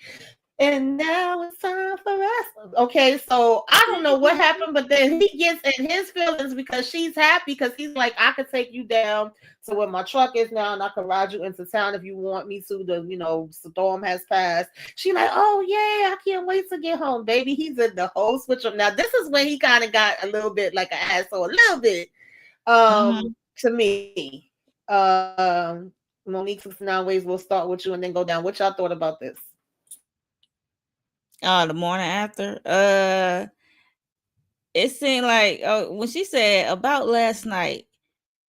And now it's time for us. Okay, so I don't know what happened, but then he gets in his feelings because she's happy because he's like, I could take you down to where my truck is now and I can ride you into town if you want me to. The storm has passed. She like, oh yeah, I can't wait to get home, baby. He's in the whole switch up. Now this is when he kind of got a little bit like an asshole, a little bit. To me. Monique 69 Ways, we'll start with you and then go down. What y'all thought about this? The morning after. It seemed like when she said about last night,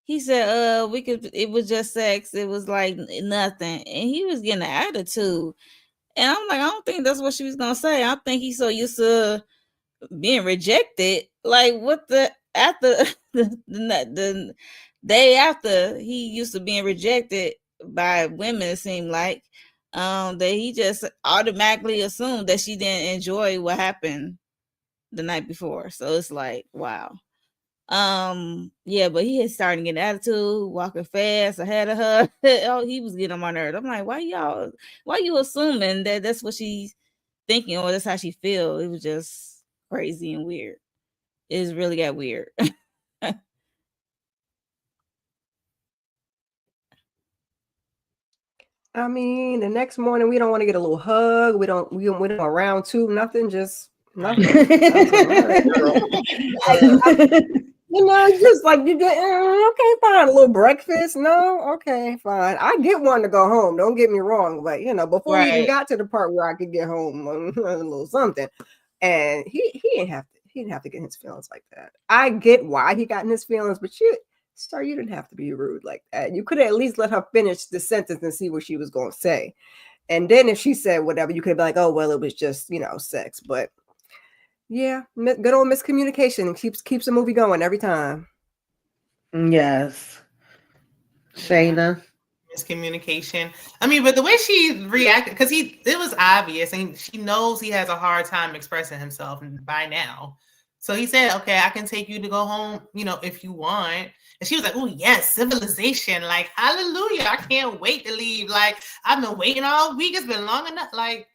he said, it was just sex. It was like nothing. And he was getting an attitude. And I'm like, I don't think that's what she was gonna say. I think he's so used to being rejected. Like what after the day after he used to being rejected by women, it seemed like that he just automatically assumed that she didn't enjoy what happened the night before. So it's like, wow. Yeah, but he had started getting attitude, walking fast ahead of her. Oh, he was getting on my nerves. I'm like, why you assuming that that's what she's thinking or that's how she feels? It was just crazy and weird. It really got weird. I mean, the next morning we don't want to get a little hug. We don't round two, nothing, just nothing. Just like you get okay, fine. A little breakfast. No, okay, fine. I get one to go home. Don't get me wrong, but before we even got to the part where I could get home, a little something, and he didn't have to get his feelings like that. I get why he got in his feelings, but Sir, you didn't have to be rude like that. You could at least let her finish the sentence and see what she was going to say. And then if she said whatever, you could be like, oh, well, it was just, sex. But yeah, good old miscommunication keeps the movie going every time. Yes. Shayna. Miscommunication. I mean, but the way she reacted, because it was obvious, and she knows he has a hard time expressing himself by now. So he said, okay, I can take you to go home, if you want. And she was like, oh, yes, civilization. Like, hallelujah. I can't wait to leave. Like, I've been waiting all week. It's been long enough. Like,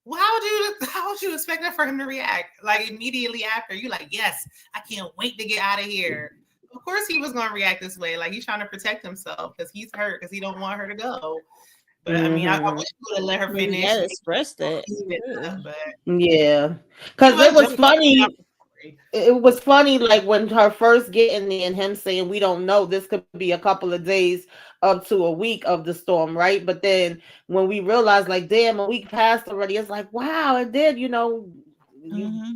well, how would you expect that for him to react? Like, immediately after, you like, yes, I can't wait to get out of here. Of course he was going to react this way. Like, he's trying to protect himself because he's hurt because he don't want her to go. But I mean, I wish you would have let her finish. Yeah, express that. Yeah, because it was funny. It was funny, like when her first getting there and him saying, we don't know, this could be a couple of days up to a week of the storm, right? But then when we realized, like, damn, a week passed already, it's like, wow, it did,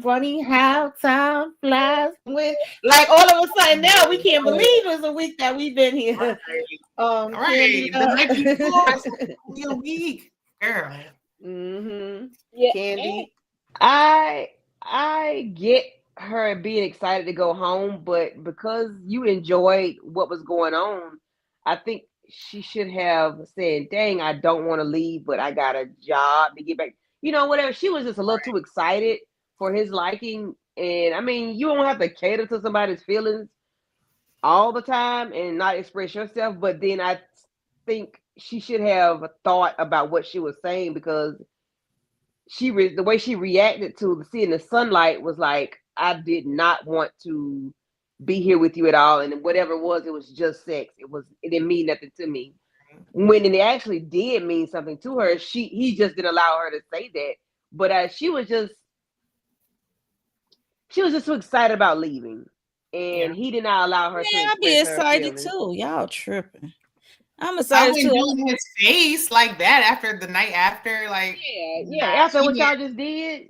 funny how time flies. Like all of a sudden now we can't believe it's a week that we've been here. Right. The night before, a week, girl. Yeah, Candy. I get her being excited to go home, but because you enjoyed what was going on, I think she should have said, dang, I don't want to leave, but I got a job to get back. Whatever. She was just a little too excited for his liking. And I mean, you don't have to cater to somebody's feelings all the time and not express yourself. But then I think she should have thought about what she was saying, because the way she reacted to seeing the sunlight was like, I did not want to be here with you at all, and whatever it was just sex. It didn't mean nothing to me. When it actually did mean something to her, he just didn't allow her to say that. But she was just so excited about leaving, and he did not allow her to. I'd be excited too. Y'all tripping. I'm excited too. Losing his face like that after the night after, like after what y'all just did,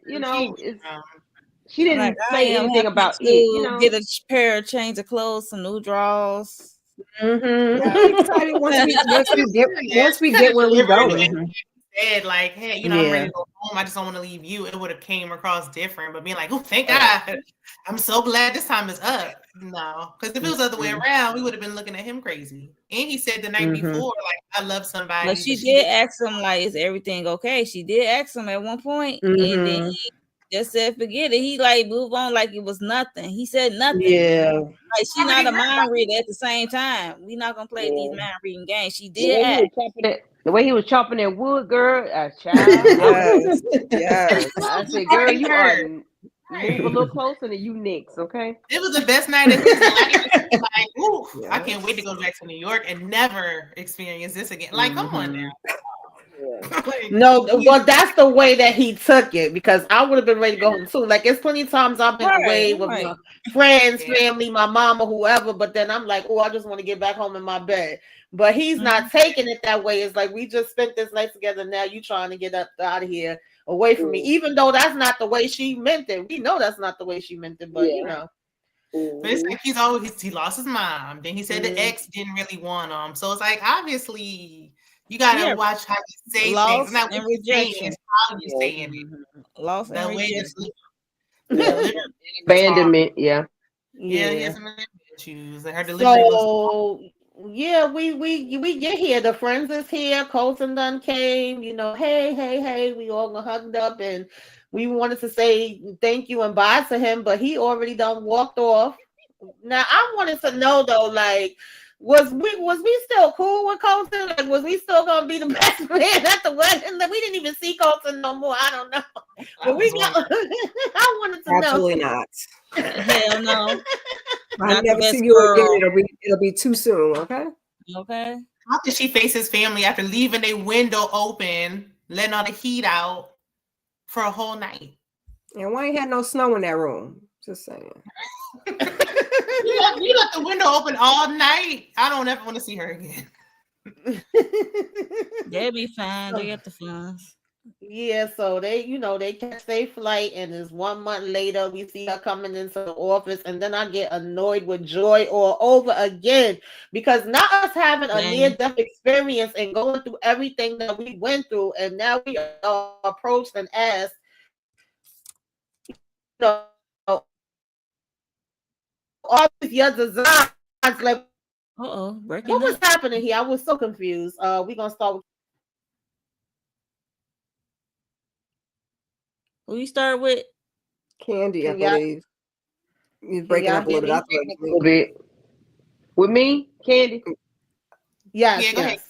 she didn't say anything about it. Get a pair of change of clothes, some new drawers. I'm excited once we get where we're going. Said like, hey, I'm ready to go home. I just don't want to leave you. It would have came across different, but being like, oh, thank God. I'm so glad this time is up. No, because if it was the other way around, we would have been looking at him crazy. And he said the night before, like, I love somebody. But she did ask him, like, is everything okay? She did ask him at one point, and then just said forget it. He like move on like it was nothing. He said nothing. Yeah. Like she not a mind reader at the same time. We not gonna play these mind reading games. She The did way he was act. chopping that, the way he was chopping that wood, girl, a child. Yes, yes. I said, girl, Party you hurt. are move a little closer and you next, okay? It was the best night of his life. Like, ooh, I Yes. can't wait to go back to New York and never experience this again. Like, come on now. Like, No, well, that's the way that he took it because I would have been ready to go home too. Like, it's plenty of times I've been away with my friends, Yeah. family, my mom, or whoever, but then I'm like, oh, I just want to get back home in my bed. But he's not taking it that way. It's like, we just spent this night together. Now you trying to get out of here away from me, even though that's not the way she meant it. We know that's not the way she meant it, but you know. But it's like he lost his mom. Then he said the ex didn't really want him. So it's like, obviously, you gotta watch how you say things. Not what you say, it's how you saying it. Lost The and way rejection. Abandonment, yeah. Yeah, he has some issues. Like her delivery So yeah, we get here. The friends is here. Colton done came. You know, hey. We all hugged up and we wanted to say thank you and bye to him, but he already done walked off. Now I wanted to know though, like, was we still cool with Colton? Like, was we still gonna be the best man at the wedding? We didn't even see Colton no more. I don't know. But we got. I wanted to Absolutely know. not. Hell no. I Not never the see best you girl. again. It'll be too soon. Okay. Okay. How did she face his family after leaving a window open, letting all the heat out for a whole night? And why ain't had no snow in that room? Just saying. You left the window open all night. I don't ever want to see her again. They'll be fine. They get the funds. Yeah, so they catch their flight, and it's 1 month later we see her coming into the office, and then I get annoyed with Joy all over again because not us having a near-death experience and going through everything that we went through, and now we are approached and asked, all these your designs, like, breaking what was up. happening here? I was so confused. We're gonna start with. Who you start with? Candy, I believe. He's breaking up a little bit. A little bit. With me, Candy? Yes, yeah, go yes.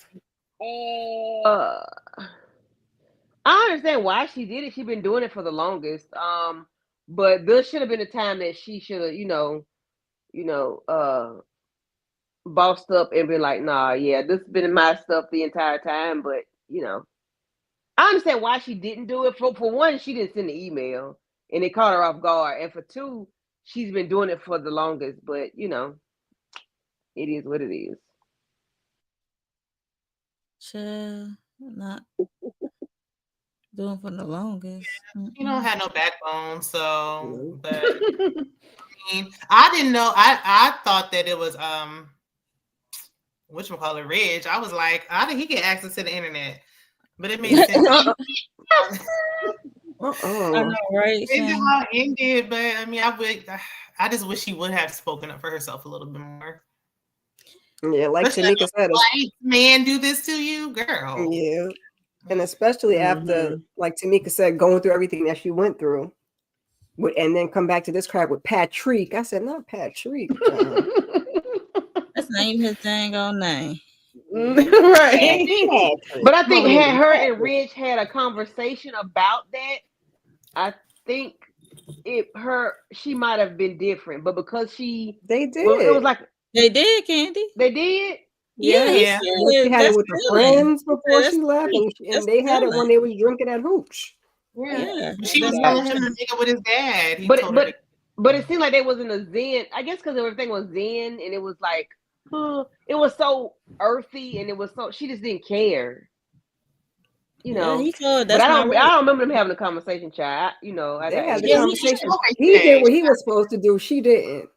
ahead. I understand why she did it. She's been doing it for the longest. But there should have been a time that she should have, bossed up and been like, nah, yeah, this has been my stuff the entire time. But I understand why she didn't do it. For one, she didn't send the email and it caught her off guard. And for two, she's been doing it for the longest. But it is what it is. Chill, not doing for the longest. You don't have no backbone, so. But I didn't know. I thought that it was whatchamacallit, Ridge. I was like, I think he get access to the internet, but it made sense. I know, right? It ended, but I mean, I just wish she would have spoken up for herself a little bit more. Yeah, like Tanika said, white man do this to you, girl. Yeah, and especially after, like Tanika said, going through everything that she went through, and then come back to this crap with Patrick. I said, not Patrick. That's not even his dang old name. Right. But I think had her and Ridge had a conversation about that, I think she might have been different. But because they did, it was like they did, Candy. They did. Yeah. She had it with the friends before she left, and they had it when they was drinking at Hooch. Yeah. She was telling him to make it with his dad. But it seemed like they was in a zen. I guess because everything was zen, and it was like, it was so earthy, and it was so she just didn't care. Yeah, he told. But I don't remember them having a conversation, child. They had the conversation. He did what he was supposed to do. She didn't.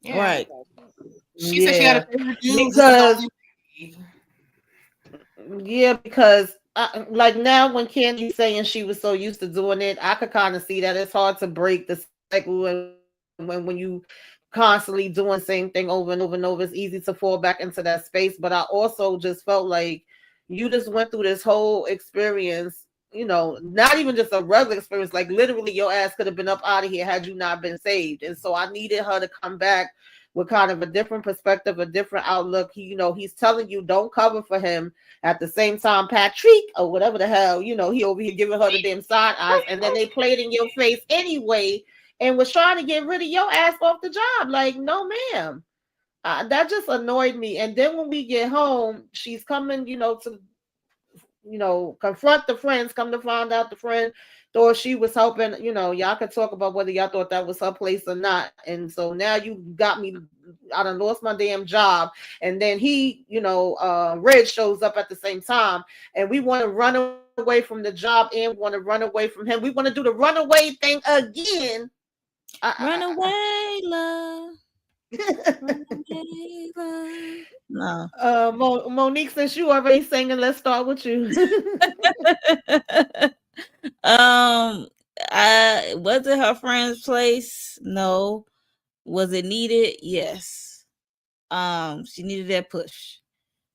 Yeah. Right. She said she had because like now when Candy's saying she was so used to doing it, I could kind of see that it's hard to break the cycle when you constantly doing the same thing over and over and over. It's easy to fall back into that space. But I also just felt like you just went through this whole experience, not even just a regular experience, like literally your ass could have been up out of here had you not been saved. And so I needed her to come back with kind of a different perspective, a different outlook. He's telling you don't cover for him. At the same time, Patrick or whatever the hell, he over here giving her the damn side eyes, and then they played in your face anyway and was trying to get rid of your ass off the job. Like, no, ma'am. That just annoyed me. And then when we get home, she's coming, to confront the friends. Come to find out, the friend thought she was helping. Y'all could talk about whether y'all thought that was her place or not. And so now you got me. I done lost my damn job. And then Red shows up at the same time, and we want to run away from the job and want to run away from him. We want to do the runaway thing again. Run away, love. Run away, love. No. Monique, since you already singing, let's start with you. Was it her friend's place? No. Was it needed? Yes. She needed that push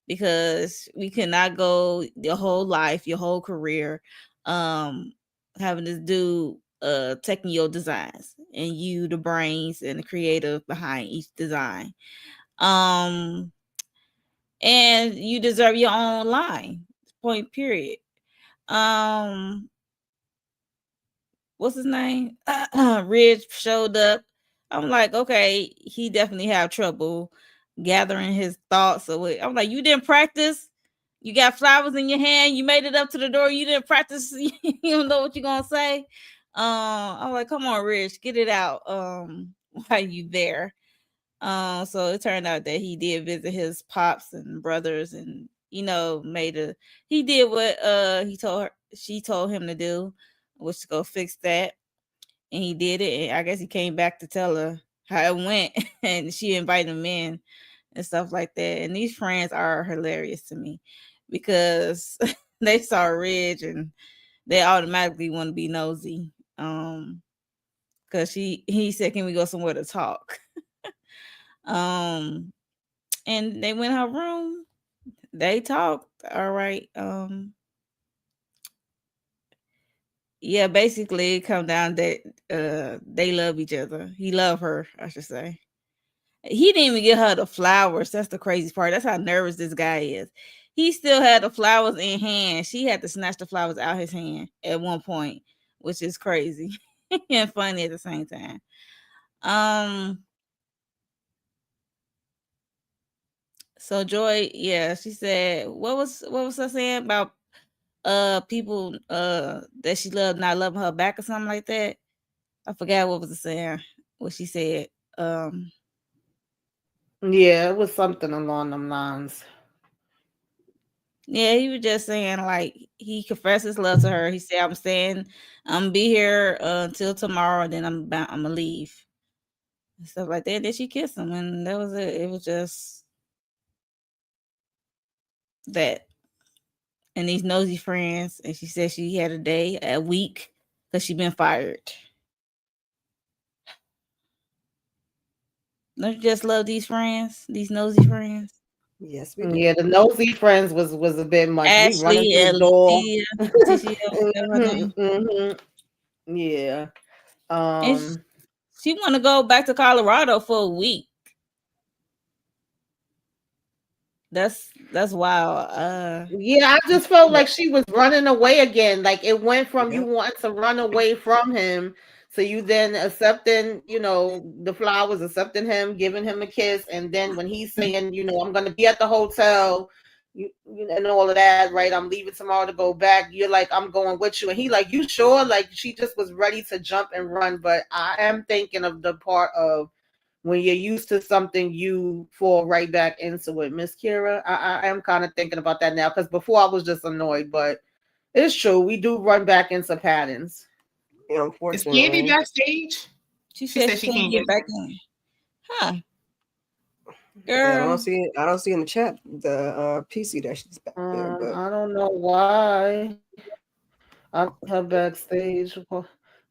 because we could not go your whole life, your whole career, having this dude taking your designs and you the brains and the creative behind each design. And you deserve your own line. Point period. What's his name? Ridge showed up. I'm like, okay, he definitely have trouble gathering his thoughts away. I'm like, you didn't practice. You got flowers in your hand. You made it up to the door. You didn't practice. You don't know what you're gonna say. I'm like, come on, Ridge, get it out. While you there. So it turned out that he did visit his pops and brothers, and he did what she told him to do, was to go fix that, and he did it. And I guess he came back to tell her how it went, and she invited him in and stuff like that. And these friends are hilarious to me because they saw Ridge and they automatically want to be nosy. Because he said, "Can we go somewhere to talk?" And they went in her room. They talked. All right. Yeah, basically it come down that they love each other. He loved her, I should say. He didn't even get her the flowers. That's the crazy part. That's how nervous this guy is. He still had the flowers in hand. She had to snatch the flowers out his hand at one point, which is crazy and funny at the same time. So Joy, yeah, she said, what was her saying about people that she loved not loving her back or something like that? I forgot what was it saying. What she said. Yeah, it was something along them lines. Yeah, he was just saying, like, he confessed his love to her. He said, I'm gonna be here until tomorrow, and then I'm gonna leave. And stuff like that. Then she kissed him, and that was it. It was just that. And these nosy friends, and she said she had a week because she been fired. Don't you just love these friends, these nosy friends? Yes, we do. Yeah, the nosy friends was a bit much. We running Ashley through and the door. Leticia, whatever her name. Yeah. And she want to go back to Colorado for a week. That's wild. Yeah, I just felt like she was running away again. Like it went from you wanting to run away from him, so you then accepting, the flowers, accepting him, giving him a kiss, and then when he's saying, I'm gonna be at the hotel, and all of that, right? I'm leaving tomorrow to go back. You're like, I'm going with you, and he like, you sure? Like she just was ready to jump and run. But I am thinking of the part of when you're used to something, you fall right back into it. Miss Kira, I am kind of thinking about that now because before I was just annoyed, but it's true. We do run back into patterns. Yeah, Is unfortunately. Candy backstage? She said she can't get back in. Huh. Girl. Yeah, I don't see in the chat the PC that she's back there. But I don't know why. Her backstage.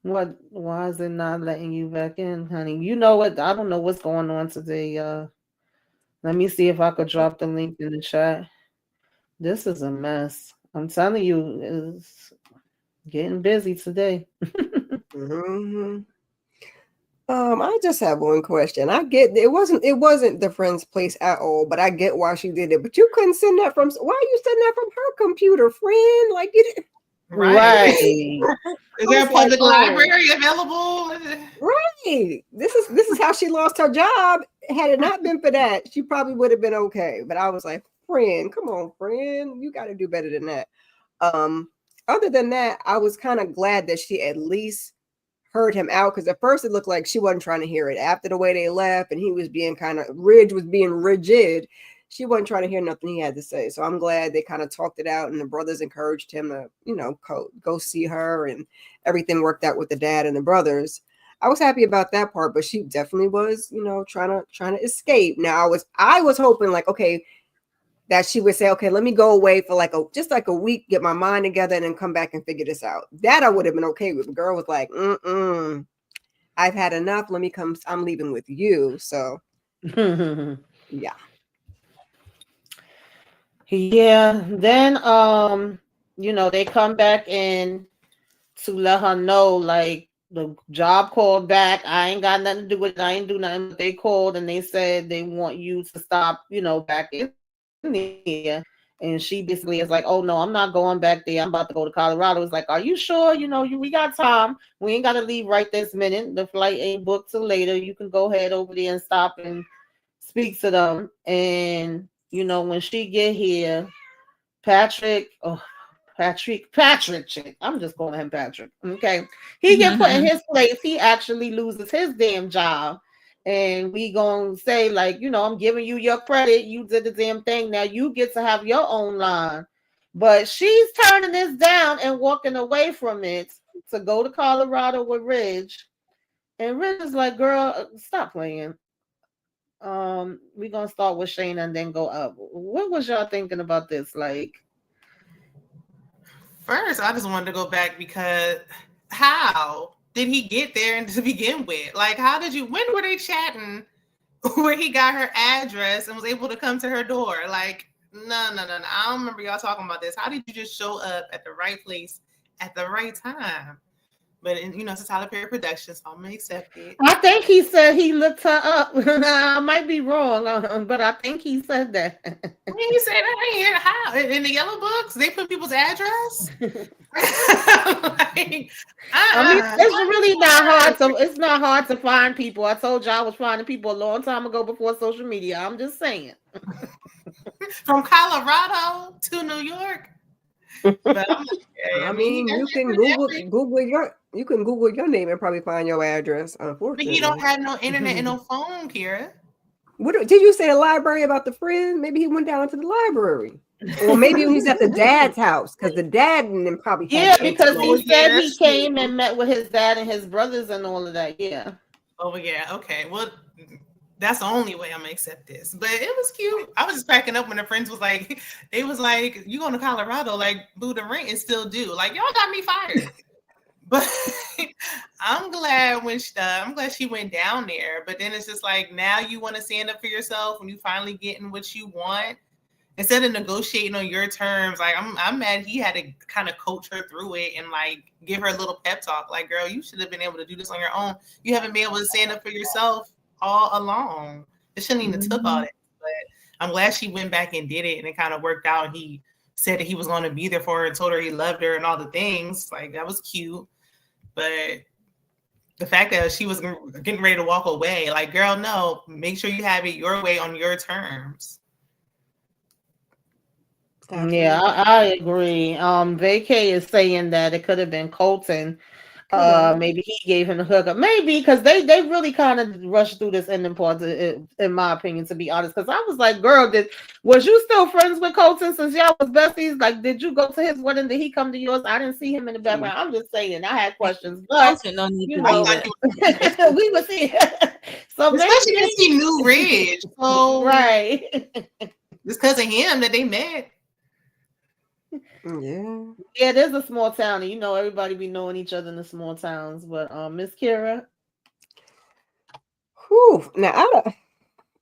What? Why is it not letting you back in, honey? You know what? I don't know what's going on today. Let me see if I could drop the link in the chat. This is a mess. I'm telling you. Getting busy today. Mhm. I just have one question. I get it wasn't the friend's place at all, but I get why she did it. But you couldn't send that from why are you sending that from her computer, friend? Like you did Right. Right. Is I there was a like, public oh, library available? right. This is how she lost her job. Had it not been for that, she probably would have been okay. But I was like, friend, come on, friend, you got to do better than that. Um, Other than that, I was kind of glad that she at least heard him out because at first it looked like she wasn't trying to hear it. After the way they left and he was being Ridge was being rigid, she wasn't trying to hear nothing he had to say. So I'm glad they kind of talked it out and the brothers encouraged him to, go see her and everything worked out with the dad and the brothers. I was happy about that part, but she definitely was, trying to escape. Now I was hoping like, okay, that she would say, okay, let me go away for just like a week, get my mind together, and then come back and figure this out. That I would have been okay with. The girl was like, I've had enough. Let me come. I'm leaving with you. So yeah. Yeah. Then they come back in to let her know like the job called back. I ain't got nothing to do with it. I ain't do nothing. But they called and they said they want you to stop, back in there. And she basically is like, oh no, I'm not going back there. I'm about to go to Colorado. It's like, are you sure? We got time. We ain't gotta leave right this minute. The flight ain't booked till later. You can go ahead over there and stop and speak to them. And when she get here, Patrick, oh, Patrick chick. I'm just calling him Patrick. Okay. He get put in his place. He actually loses his damn job. And we gonna say, like, I'm giving you your credit. You did the damn thing. Now you get to have your own line. But she's turning this down and walking away from it to go to Colorado with Ridge. And Ridge is like, girl, stop playing. We're gonna start with Shayna and then go up. What was y'all thinking about this? Like, First, I just wanted to go back because how did he get there and to begin with? Like, when were they chatting where he got her address and was able to come to her door? Like, no. I don't remember y'all talking about this. How did you just show up at the right place at the right time? But it's a Tyler Perry production, so I'm gonna accept it. I think he said he looked her up. I might be wrong, but I think he said that. He said that ain't how in the yellow books they put people's address. I mean, it's really not hard to. It's not hard to find people. I told you I was finding people a long time ago before social media. I'm just saying. From Colorado to New York. But I mean, you can Google your name and probably find your address. Unfortunately, but he don't have no internet and no phone, Kira. What did you say? The library about the friend? Maybe he went down to the library, or maybe he's at the dad's house because the dad and then probably because he said he came and met with his dad and his brothers and all of that. Yeah. Oh yeah. Okay. Well, that's the only way I'm gonna accept this. But it was cute. I was just cracking up when the friends was like, they was like, you going to Colorado, like Boo the Ring and still do. Like, y'all got me fired. But I'm glad she went down there. But then it's just like, now you want to stand up for yourself when you finally getting what you want. Instead of negotiating on your terms, like I'm mad he had to kind of coach her through it and like give her a little pep talk. Like, girl, you should have been able to do this on your own. You haven't been able to stand up for yourself all along. It shouldn't even took all that. But I'm glad she went back and did it and it kind of worked out. And he said that he was going to be there for her and told her he loved her and all the things. Like, that was cute. But the fact that she was getting ready to walk away, like, girl, no, make sure you have it your way on your terms. Yeah, I agree. Vacay is saying that it could have been Colton. Maybe he gave him the hookup. Maybe because they really kind of rushed through this ending part, in my opinion, to be honest. Because I was like, girl, was you still friends with Colton since y'all was besties? Like, did you go to his wedding? Did he come to yours? I didn't see him in the background. I'm just saying, I had questions, but we were seeing. So especially because he knew Ridge, so right. It's because of him that they met. Yeah, there's a small town, and everybody be knowing each other in the small towns. But Miss Kira, now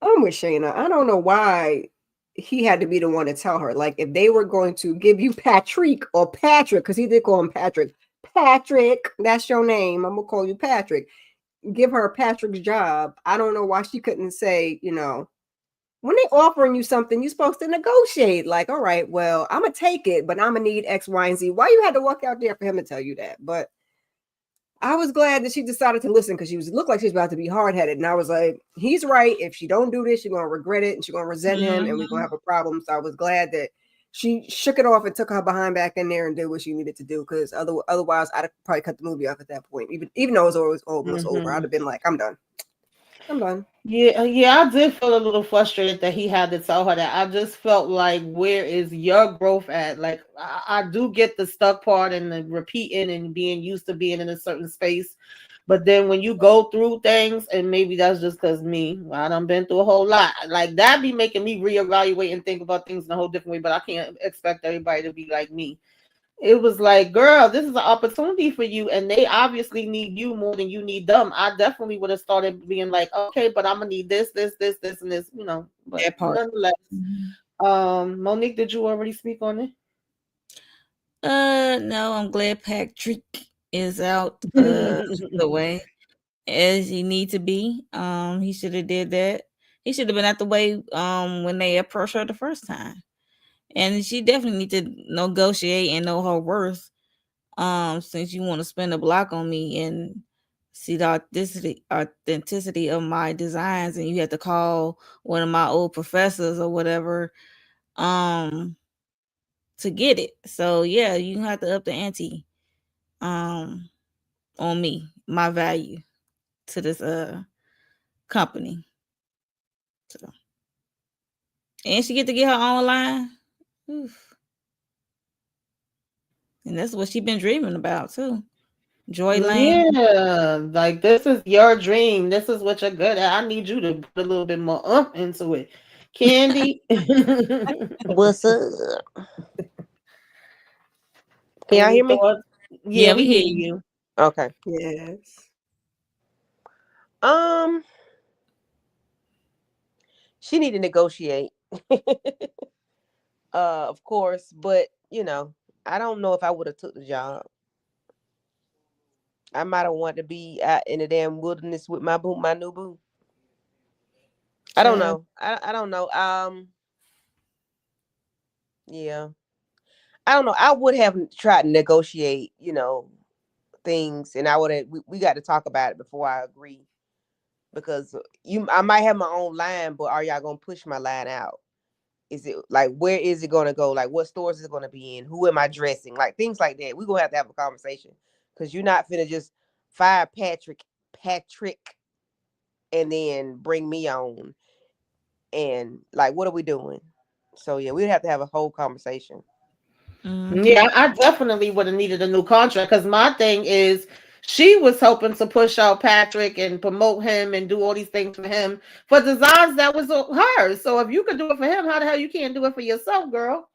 I'm with Shayna. I don't know why he had to be the one to tell her. Like, if they were going to give you Patrick or Patrick, because he did call him Patrick, Patrick, that's your name. I'm gonna call you Patrick. Give her Patrick's job. I don't know why she couldn't say, when they offering you something, you're supposed to negotiate. Like, all right, well, I'm gonna take it, but I'm gonna need X, Y, and Z. Why you had to walk out there for him to tell you that? But I was glad that she decided to listen because looked like she was about to be hard headed, and I was like, he's right. If she don't do this, she's gonna regret it, and she's gonna resent him, and we're gonna have a problem. So I was glad that she shook it off and took her behind back in there and did what she needed to do. Because otherwise, I'd have probably cut the movie off at that point. Even though it was almost over, I'd have been like, I'm done. Yeah, I did feel a little frustrated that he had to tell her that. I just felt like, where is your growth at? Like, I do get the stuck part and the repeating and being used to being in a certain space. But then when you go through things, and maybe that's just because I done been through a whole lot. Like, that be making me reevaluate and think about things in a whole different way. But I can't expect everybody to be like me. It was like, girl, this is an opportunity for you, and they obviously need you more than you need them. I definitely would have started being like, okay, but I'm gonna need this, and this, But That part. nonetheless, Monique, did you already speak on it? No, I'm glad Patrick is out the way as he need to be. He should have did that. He should have been out the way when they approached her the first time. And she definitely need to negotiate and know her worth. Since you want to spend a block on me and see the authenticity of my designs, and you have to call one of my old professors or whatever to get it. So yeah, you have to up the ante on me, my value to this company. So, and she get to get her own line. Oof. And that's what she been dreaming about too. Joy Lane. Yeah, like, this is your dream. This is what you're good at. I need you to put a little bit more into it. Candy. What's up? Can y'all Any hear me? thoughts? Yeah, Yeah, we we hear hear you. you. Okay. Yes. She need to negotiate. Of course, but I don't know if I would have took the job. I might have wanted to be out in the damn wilderness with my new boo. I don't know. I don't know. Yeah. I don't know. I would have tried to negotiate, things, and I would have. We got to talk about it before I agree, because I might have my own line, but are y'all gonna push my line out? Is it like, where is it gonna go? Like, what stores is it gonna be in? Who am I dressing? Like, things like that. We're gonna have a conversation, because you're not finna just fire Patrick, and then bring me on, and like, what are we doing? So yeah, we'd have to have a whole conversation. Yeah, I definitely would have needed a new contract, because my thing is, she was hoping to push out Patrick and promote him and do all these things for him for designs that was hers. So if you could do it for him, how the hell you can't do it for yourself, girl?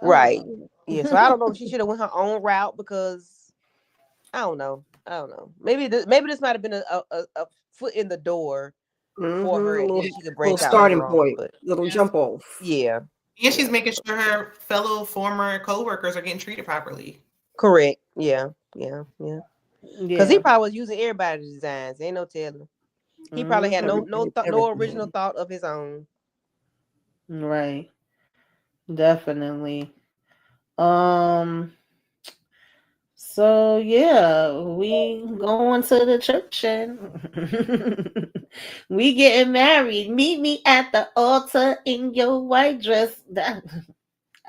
Right. Yeah. So I don't know if she should have went her own route, because I don't know. Maybe this might have been a foot in the door for her, and then she could Little branch out starting later on. point, But little jump off. yeah. And she's making sure her fellow former co-workers are getting treated properly. Correct. Yeah. Because he probably was using everybody's designs. Ain't no telling. He probably had no original thought of his own. Right. Definitely. So yeah, we going to the church and we getting married. Meet me at the altar in your white dress.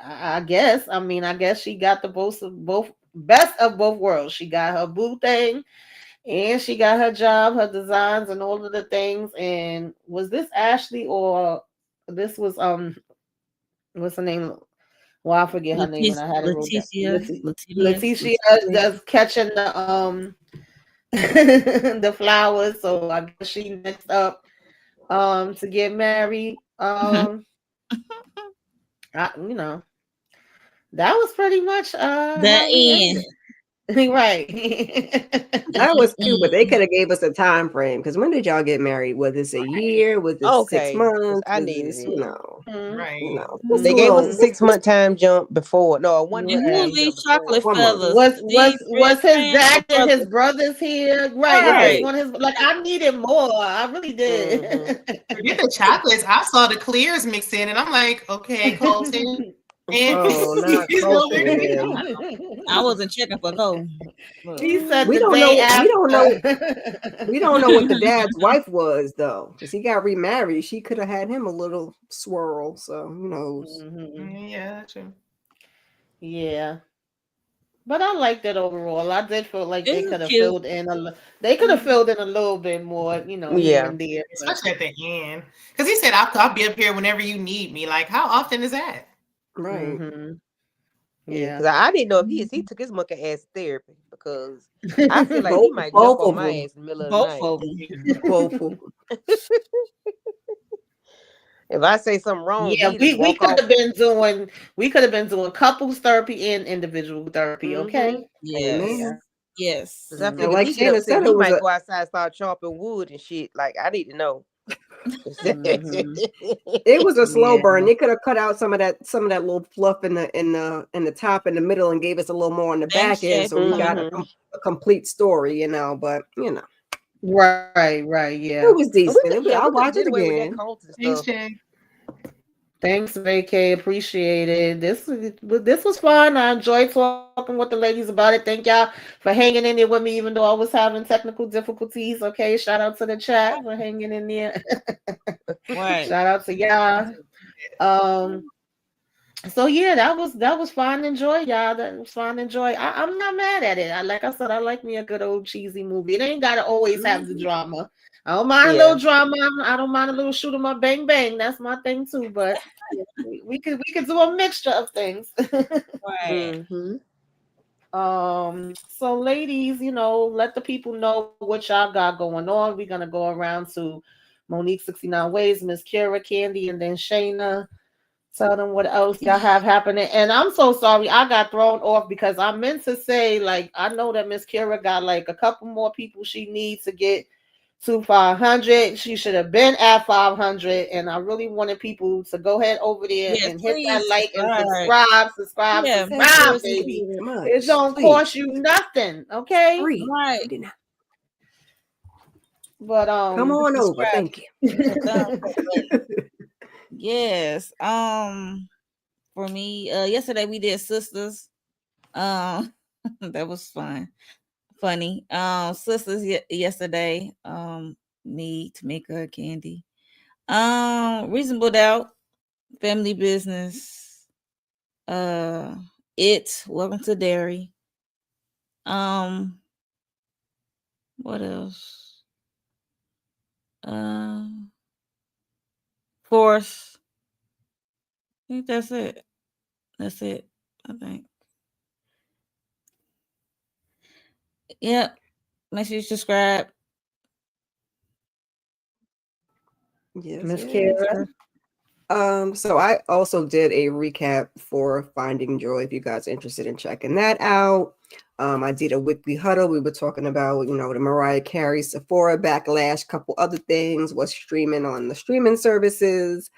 I guess. I mean, I guess she got the both best of both worlds. She got her boo thing, and she got her job, her designs, and all of the things. And was this Ashley, or this was what's her name? Well, I forget her name, and I had it wrote down. Leticia does catching the flowers. So I guess she next up to get married. That was pretty much the end. Right. That was cute, but they could have gave us a time frame. Because when did y'all get married? Was this a year? Was this 6 Okay, because months? I Was needed this, it. Right. just They a gave us a little. 6-month time jump before. No, a 1 month And who's time Right. these jump before. chocolate 1 month. feathers? Was These rich his fans or dad and his brothers? brothers here? Right. Was this Right. Right. one of his like I needed more. I really did. Forget the chocolates. I saw the clears mixed in, and I'm like, okay, Colton. And Oh, not he's Colton over and here. them. I wasn't checking for cold. But He said We the don't day know. We don't know. after. We don't know what the dad's wife was though, because he got remarried. She could have had him a little swirl. So who knows? Mhm. Yeah, true. Yeah. But I liked it overall. I did feel like this they is could have cute. filled in they could have filled in a little bit more, here Yeah. and there. But Especially at the end. Because he said, I'll be up here whenever you need me. Like, how often is that? Right. Yeah, because Yeah. I didn't know if he took his monkey ass therapy because I feel like he Both might jump both on of my them. ass in the middle of the Both night. of them. Both of them. If I say something wrong, Yeah, he just we walk could off. have been doing couples therapy and individual therapy, Mm-hmm. okay? Yes. Amen. Yeah. Yes. Because I And figured if like he get Shannon upset, said, he it was might a go outside and start chopping wood and shit. Like, I need to know. Mhm. it was a slow Yeah. burn. They could have cut out some of that little fluff in the top and the middle and gave us a little more on the Thanks, back end, Shay. so we got Mm-hmm. a complete story. But Right, yeah. it was decent. We I'll could have watch it did away with that again. Colton Thanks, stuff. Jay. Thanks, Vacay. Appreciate it. This was fun. I enjoyed talking with the ladies about it. Thank y'all for hanging in there with me, even though I was having technical difficulties. Okay, shout out to the chat for hanging in there. Right. Shout out to y'all. Um, so yeah, that was fun. Enjoy y'all. That was fun. Enjoy. I'm not mad at it. Like I said, I like me a good old cheesy movie. It ain't gotta always have the drama. I don't mind a Yeah. little drama. I don't mind a little shoot 'em up, bang bang. That's my thing too. But we could do a mixture of things. Right. Mm-hmm. So ladies, let the people know what y'all got going on. We're gonna go around to Monique 69 Ways, Miss Kira, Candy, and then Shayna. Tell them what else y'all have happening. And I'm so sorry, I got thrown off because I meant to say, like, I know that Miss Kira got like a couple more people she needs to get to 500. She should have been at 500, and I really wanted people to go ahead over there Yes, and hit that please like and subscribe. Yeah. Thank you baby. very It much. don't Please, cost you nothing, okay? free. Right. We did not. But Come on over. Subscribe. Thank you. Hit the thumbs up button. Yes. For me, yesterday we did Sisters. Um, that was fun. Funny. Sisters yesterday. Me, Tamika, Candy. Reasonable Doubt, Family Business. Welcome to Dairy. What else? Force. I think that's it. That's it. I think. Yep. Make sure you subscribe. Yes, Miss yes. Kira. So I also did a recap for Finding Joy if you guys are interested in checking that out. I did a weekly huddle. We were talking about, the Mariah Carey, Sephora backlash, couple other things, what's streaming on the streaming services.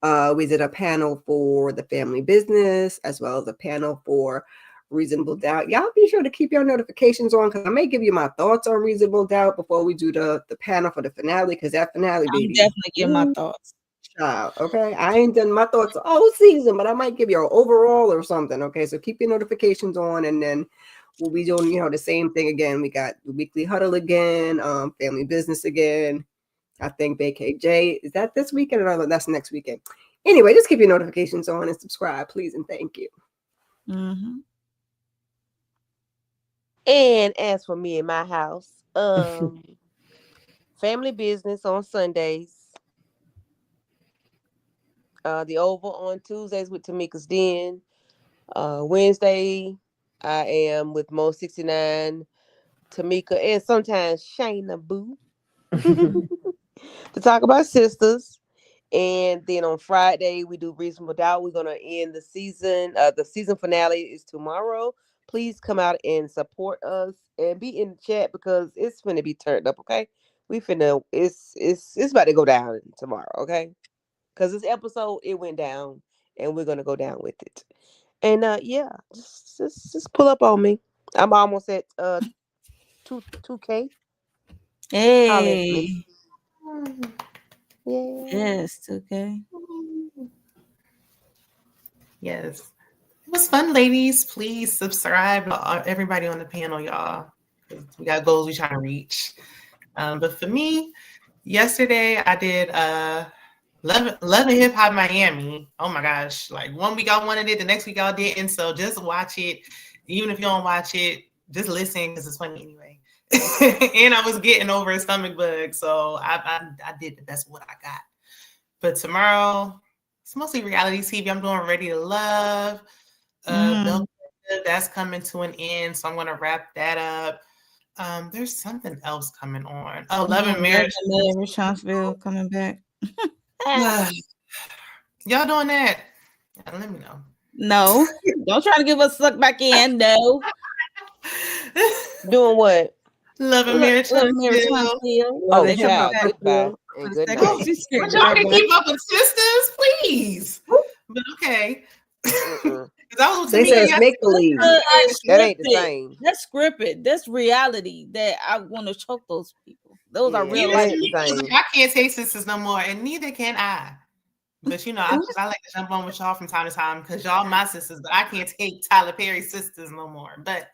We did a panel for the family business as well as a panel for Reasonable Doubt. Y'all be sure to keep your notifications on because I may give you my thoughts on Reasonable Doubt before we do the panel for the finale because that finale, I'm baby. definitely giving my thoughts. Child, okay. I ain't done my thoughts all season, but I might give you an overall or something. Okay, so keep your notifications on, and then we'll be doing, the same thing again. We got the weekly huddle again, family business again. I think VKJ is that this weekend or no, that's next weekend. Anyway, just keep your notifications on and subscribe, please, and thank you. Mm-hmm. And as for me in my house, family business on Sundays. The Oval on Tuesdays with Tamika's Den. Wednesday, I am with Mo 69, Tamika, and sometimes Shayna Boo to talk about sisters. And then on Friday, we do Reasonable Doubt. We're gonna end the season. The season finale is tomorrow, please come out and support us and be in the chat because it's finna be turned up. Okay, we finna it's about to go down tomorrow. Okay, because this episode it went down and we're gonna go down with it. And yeah, just pull up on me. I'm almost at 2K. Holler at me. Hey. Yeah. Yes, okay. Yes. It was fun, ladies. Please subscribe, everybody on the panel, y'all. We got goals we trying to reach. But for me, yesterday I did Love and Hip Hop Miami. Oh my gosh. Like 1 week I wanted it, the next week I didn't. So just watch it. Even if you don't watch it, just listen because it's funny anyway. And I was getting over a stomach bug. So I did the best of what I got. But tomorrow, it's mostly reality TV. I'm doing Ready to Love. That's coming to an end. So I'm going to wrap that up. There's something else coming on. Oh, Love and Marriage. Richardsville coming back. Y'all doing that? Let me know. No, don't try to give us suck back in. No. Doing what? Love and Marriage. Love and Marriage Huntsville. Oh, They child. come back. Goodbye. And good night. But y'all can keep up with Sisters, please. But okay. They say it's make believe. That ain't the same. That's scripted. That's reality. That I want to choke those people. Those are real life. I can't take Sisters no more, and neither can I. But you know, I like to jump on with y'all from time to time because y'all my sisters, but I can't take Tyler Perry's Sisters no more. But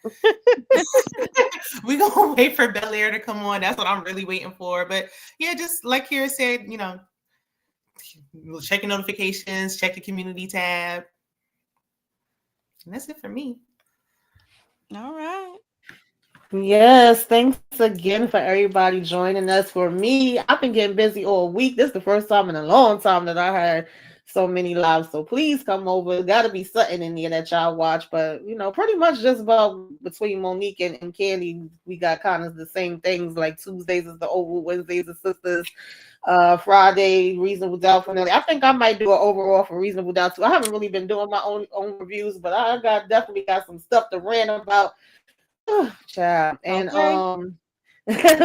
we gonna wait for Bel Air to come on. That's what I'm really waiting for. But yeah, just like Kira said, you know, check your notifications, check the community tab. And that's it for me. All right. Yes, thanks again for everybody joining us. For me, I've been getting busy all week. This is the first time in a long time that I had so many lives. So please come over. Got to be something in there that y'all watch. But, you know, pretty much just about between Monique and Candy, we got kind of the same things. Like Tuesdays is the Oval, Wednesdays is Sisters, Friday, Reasonable Doubt finale. I think I might do an overall for Reasonable Doubt too. I haven't really been doing my own reviews, but I definitely got some stuff to rant about. Child. And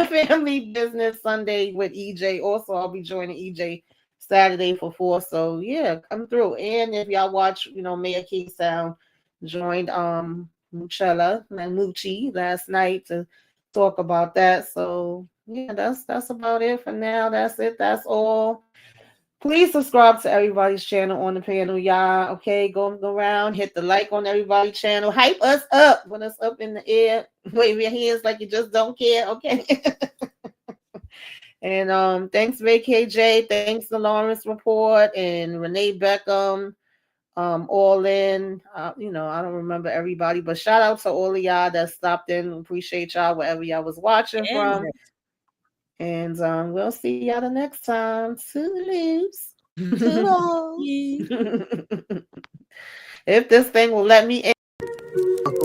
Family Business Sunday with EJ. Also, I'll be joining EJ Saturday for 4. So yeah, come through. And if y'all watch, you know, Mayor King Sound joined Muchella and Mucci last night to talk about that. So yeah, that's about it for now. That's it. That's all. Please subscribe to everybody's channel on the panel, y'all. Okay, go around, hit the like on everybody's channel, hype us up, put us up in the air, wave your hands like you just don't care. Okay. And thanks, VKJ. Thanks to Lawrence Report and Renee Beckham. All in. You know, I don't remember everybody, but shout out to all of y'all that stopped in. Appreciate y'all wherever y'all was watching from. And we'll see y'all the next time. Toodaloos. If this thing will let me in.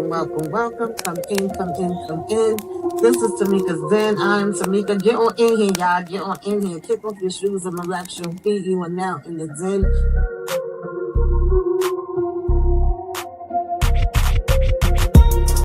Welcome. Come in. This is Tamika's Den. I'm Tamika. Get on in here, y'all. Get on in here. Kick off your shoes and relax your feet. You are now in the Den.